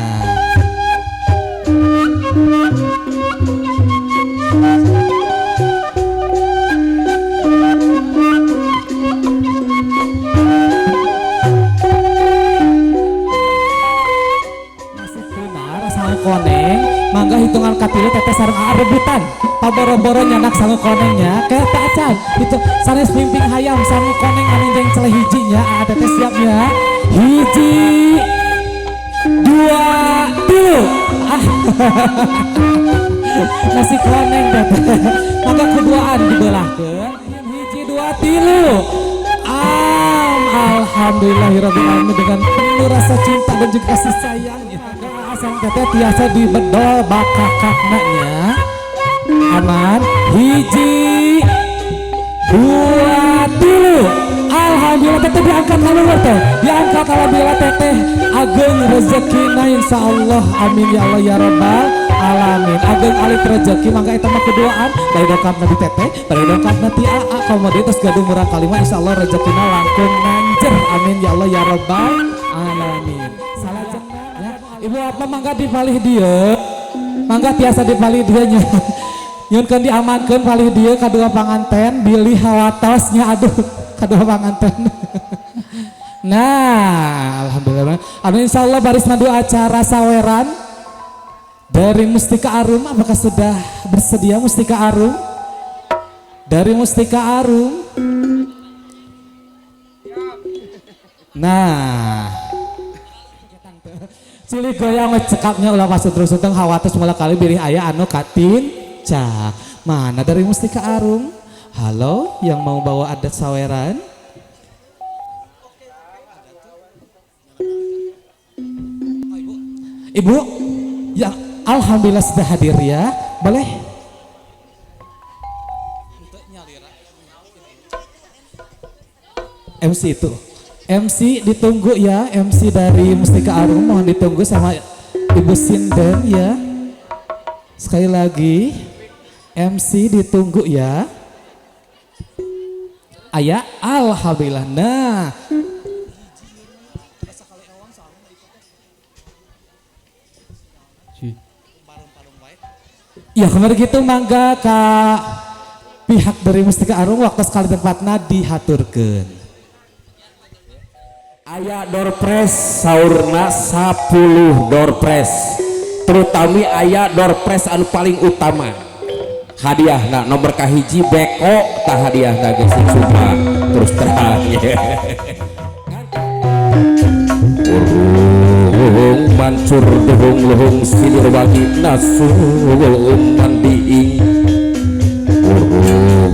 koneng mangga hitungan katilu teteh sareng rebutan paboro-boro nyanak sangu konengnya kayak tak acan itu sanes pimping hayam sangu koneng anu jeung celeh hijinya teteh siapnya 1 2 3 nasi koneng teteh mangga keduaan dibelahkeun 1 2 3 alhamdulillahirabbil alamin dengan penuh rasa cinta dan juga kasih sayangnya sang teteh tiasa dibedol bakakaknanya aman 1 2 3 alhamdulillah teteh diangkat haluhur teh diangkat alhamdulillah teteh ageung rezekina insyaallah amin ya Allah ya rabbal alamin ageung alit rezeki mangga eta mah keduaan bari dongkapna di teteh bari dongkapna ti aa komoditas gaduh murang kalima insyaallah rezekina langkung nanjer amin ya Allah ya rabbal alamin salajengna ibu apa mangga dipalih dia mangga tiasa dipalih dia nya nyunkeun diamankeun palih dia kadua panganten bilih hawatosnya aduh kadua panganten nah alhamdulillah amin insyaallah baris madu acara saweran dari Mustika Arum apakah sudah bersedia Mustika Arum dari Mustika Arum nah cili goyang cekapnya ulah pas terus tentang hawatos mulai kali birih ayah anu katin cak mana dari Mustika Arum halo yang mau bawa adat saweran ibu ya alhamdulillah sudah hadir ya boleh MC itu MC ditunggu ya MC dari Mustika Arum mohon ditunggu sama Ibu Sinden ya sekali lagi MC ditunggu ya ayah alhamdulillah nah ya kemarin gitu mangga ka pihak dari Mustika Arum waktu sekali tempatnya dihaturkeun aya doorpress saurna 10 doorpress terutami aya doorpress anu paling utama hadiahna nomor kahiji beko tah hadiahna geus cuma terus terang urung mancur duhung silir wagi nasuhung mandiing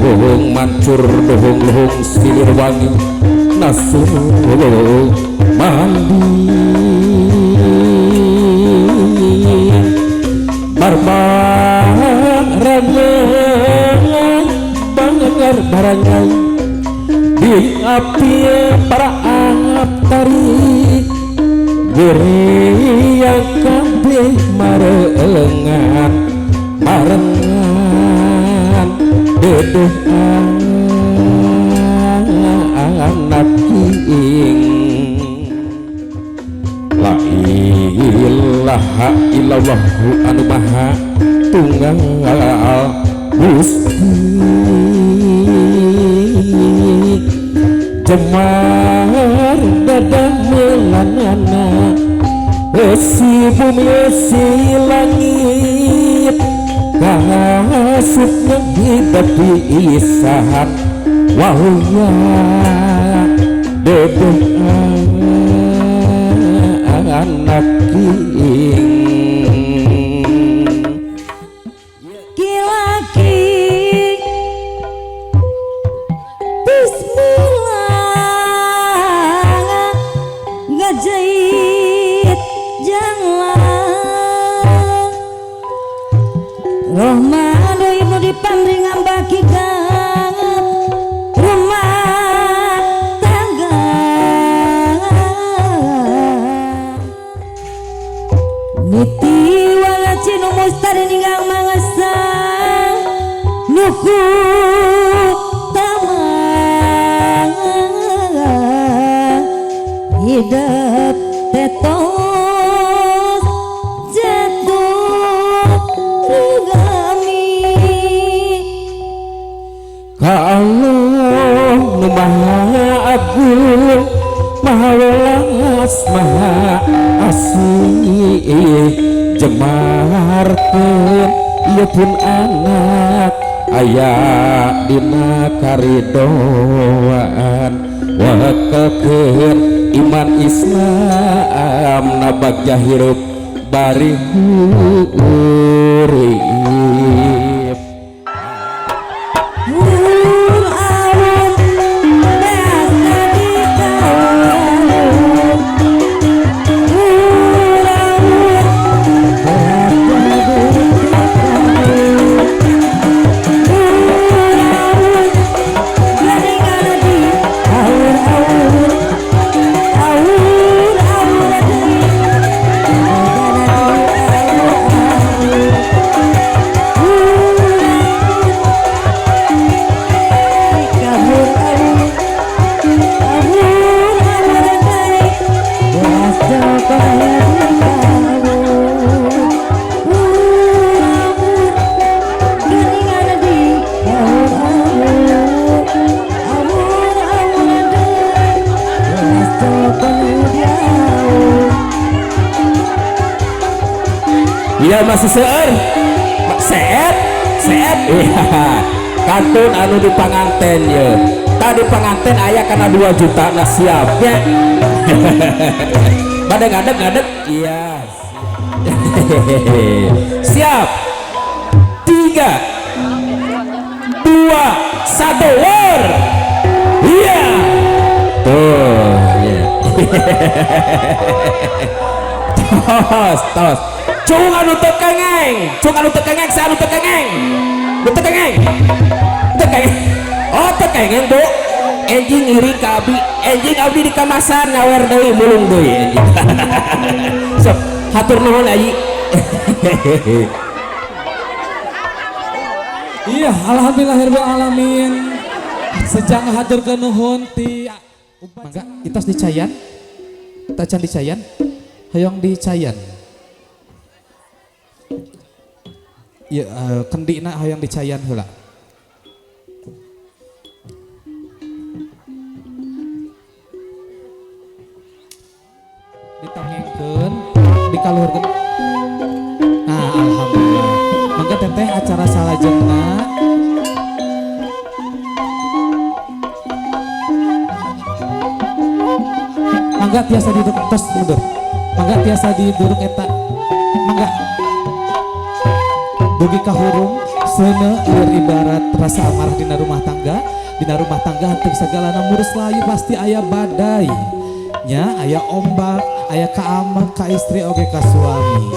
urung mancur duhung silir wangi nasuh mandi barbar rangai bangar barangai api para tari geri yang kabeh marengan marengan dedeh anak ing la ilaha illallah anu maha tunggal Gusti Jemar dadah melanana si bumi si langit kasutnya hidup diisahan wahya dedeh anak king hidup tetos jatuh rigami ka Allah nu maha agung maha welas maha asih jemarkeun ieu pun anak aya dina karidoan wakekeun iman Islam nabag jahirup bari urip ya masih seueur seet kantun anu di panganten ya tadi panganten aya kana 2 juta nah siapnya pada ngadeg iya siap 3 2 1 war iya tuh ya tos cung anu teu kengeng sa anu teu kengeng oh teu kengeng bu enjing iri ka abdi enjing abdi di kamasan ngawer deui mulung deui enjing sok hatur nuhun ayi iya alhamdulillahirabbil alamin sejang haturkeun nuhun ti mangga itos dicayan tacan dicayan hoyong dicayan ya kendina hoyong dicayan heula ditongengkeun dikaluhurkeun nah alhamdulillah mangga teteh acara salajengna mangga tiasa duduk tos mundur mangga tiasa duduk eta mangga dugi kahurung seuneu ibarat rasa amarah dina rumah tangga henteu sagalana murus layu pasti aya badai nya aya ombak aya ka ama ka istri oge ka suami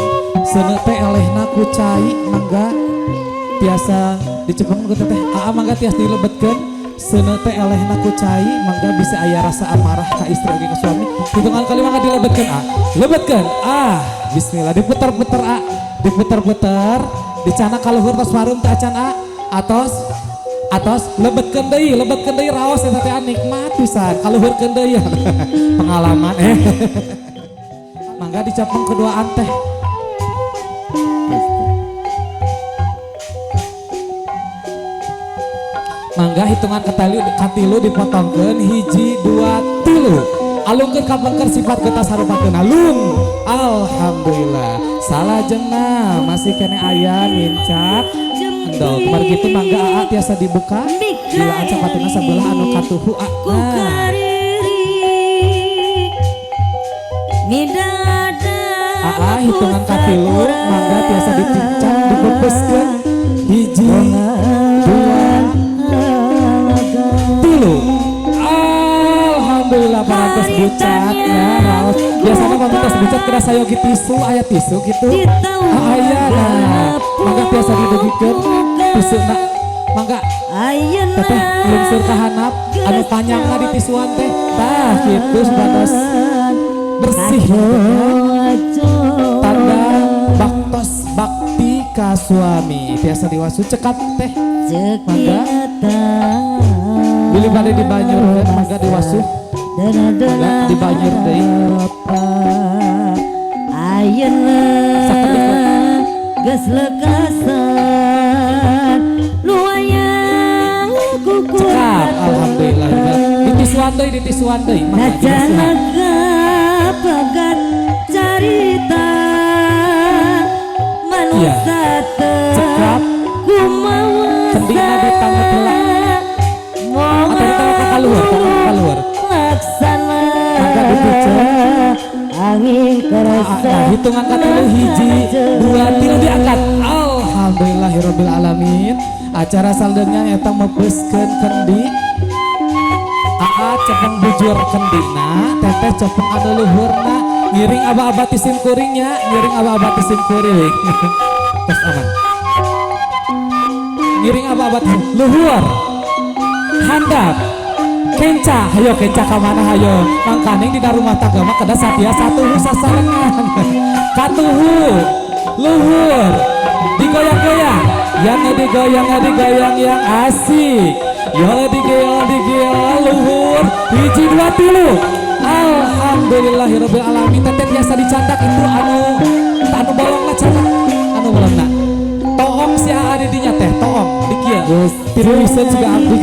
seuneu teh elehna ku cai mangga tiasa dicepeng ku teh mangga tiasa dilebetkeun seuneu teh elehna ku cai mangga bisa aya rasa amarah ka istri oge ka suami. Hitungan kali mangga dilebetkeun lebetkeun bismillah diputer-puter diputer-puter dicana ka luhur tos marum teh acan atos lebetkeun deui raos eta teh nikmat pisan ka luhurkeun deui pengalaman mangga dicapeng keduaan teh. Mangga hitungan katilu dipotongkeun 1 2 3 alungkeun ka bengker sifat geus sarupakeun alung. Alhamdulillah salajengna masih kene aya ngincak endol kemar gitu mangga aa tiasa dibuka jilaan capatina sabelah anu katuhu aa hitungan katilu mangga tiasa dicincang dibebeskeun 1 2 Alhamdulillah parantos bucatnya raos biasanya parantos bucat kena sayogi tisu aya tisu gitu aya mangga biasa didugikeun tisu nak mangga teteh lungsur ka handap anu panjangna di tisuan teh tah kitu supados bersih tanda baktos bakti ka suami biasa diwasu cekat teh mangga Bilih pada di banjur mangga diwasuh mangga di banjur deui ayeuna geus lekasan luayang kuku cekap alhamdulillah ditisuan deui najanaga pegat carita manusia cekap kumaha kendina ditangep heula keluar laksana angin kerasa hitungan katilu 1 2 3 diangkat alhamdulillahirabbil alamin acara saldengnya eta mebeskeun kendi cepeng bujur kendina teteh cepeng anu luhurna ngiring aba-aba ti sim kuringnya ngiring aba-aba ti sim kuring tos aman ngiring aba-aba ti luhur handap kenca hayo kenca ka mana hayo mangkaning di rumah tangga mah kada satia satuhu sasarengan katuhu luhur digoyang-goyang yang digoyang yang asik yo digoyang luhur 1 2 3 alhamdulillahirabbil alamin teteh biasa dicandak itu anu bolongna candak anu bolongna toong si ada dinya teh toong dikieu tiru iseun juga abdi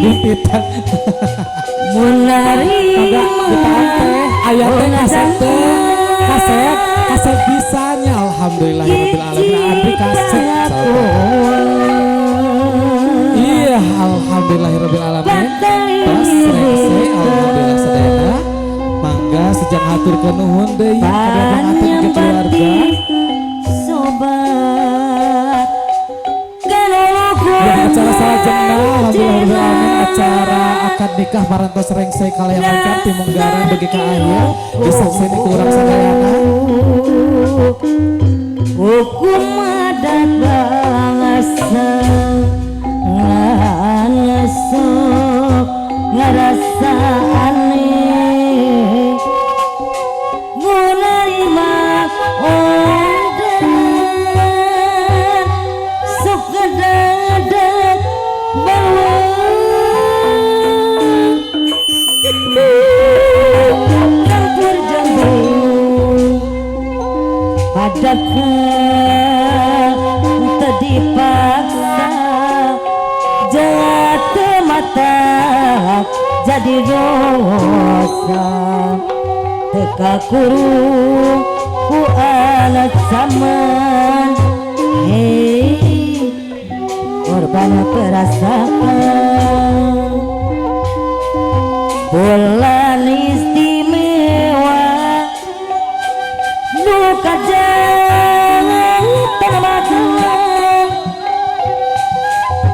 dipitan mulari mangga ditahan teh aya teh kaset bisanya alhamdulillahirabbil alamin abdi kaset iya alhamdulillahirabbil alamin tos rese alhamdulillah sedaya mangga sejak haturkeun nuhun deui kada ngatur keluarga sobat ya acara salajengna alhamdulillah acara akad nikah parantos rengsei kalayan lancar timunggaran bagi ka akhir disakseni ku urang sadayana hukum adat bangsa ngasok ngarasa aneh menerima orderan sok dadak bawa campur jambu padahal tadi paksa jatuh mata jadi dosa teka kurung ku alat zaman hei korban perasaan bulan istimewa duka jangan termakan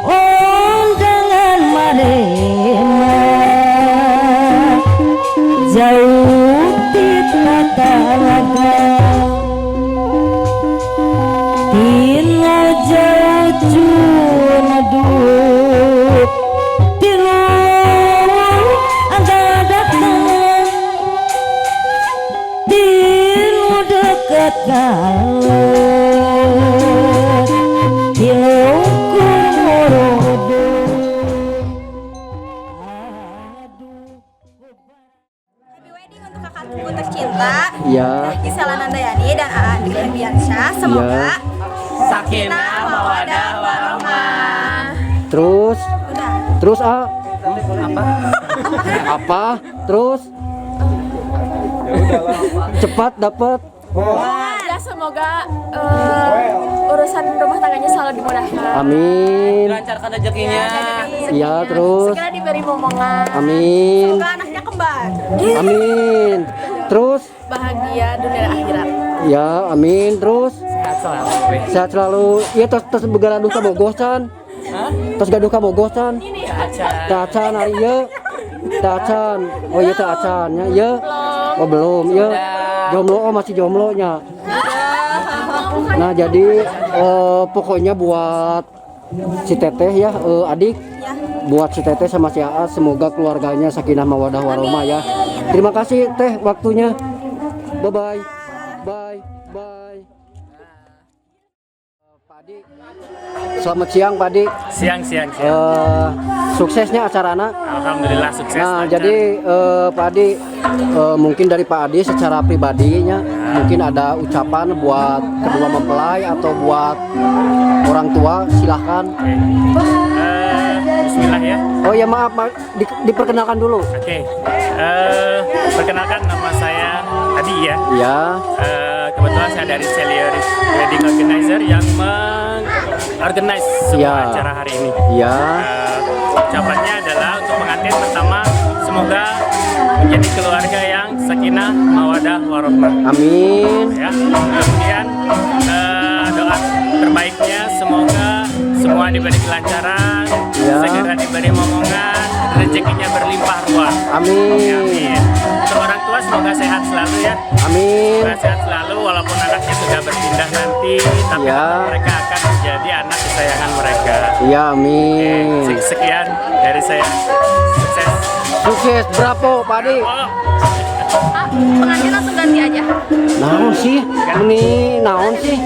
undangan marema jauh di tata raga tino jauh cuna dua Terus terus apa terus cepat dapat. Ya semoga urusan rumah tangganya selalu dimudahkan. Amin. Lancarkan rezekinya. Ya terus. Segera diberi momongan. Amin. Semoga anaknya kembar. Amin. Terus Bahagia dunia dan akhirat. ya amin. Terus Sehat selalu. sehat selalu. Ya terus begaduh ka bogosan. Terus gaduh ka bogosan. Tacan hari ieu. Tacan. Oh iya tacan nya. Ya. Oh belum. Ya. Jomblo masih jomblo nya. Nah jadi pokoknya buat si Teteh ya adik, buat si Teteh sama si Aas semoga keluarganya sakinah mawadah warahmah ya. Terima kasih Teh waktunya. Bye bye. Bye bye. Pak Adi, selamat siang Pak Adi. Siang. Suksesnya acarana. Alhamdulillah sukses. Nah lancar. jadi Pak Adi mungkin dari Pak Adi secara pribadinya mungkin ada ucapan buat kedua mempelai atau buat orang tua silahkan. Bismillah ya. Oh ya maaf diperkenalkan dulu. Oke. Perkenalkan nama saya Adi ya. Ya. Kebetulan saya dari Celioris Wedding Organizer yang mengorganize semua acara hari ini. Ya. Ucapannya adalah untuk pengantin pertama semoga menjadi keluarga yang sakinah mawadah warahmah. Amin. Ya. Kemudian doa terbaiknya semoga semua diberi kelancaran, segera diberi momongan, rezekinya berlimpah ruah. Amin. Untuk orang tua semoga sehat selalu ya. Amin. Semoga sehat selalu walaupun anaknya sudah berpindah nanti, tapi mereka akan menjadi anak kesayangan mereka. Ya amin. Sekian dari saya. Sukses. Sukses, bravo Pak Adi. Pengantin langsung ganti aja. Naon sih? Ini naon sih?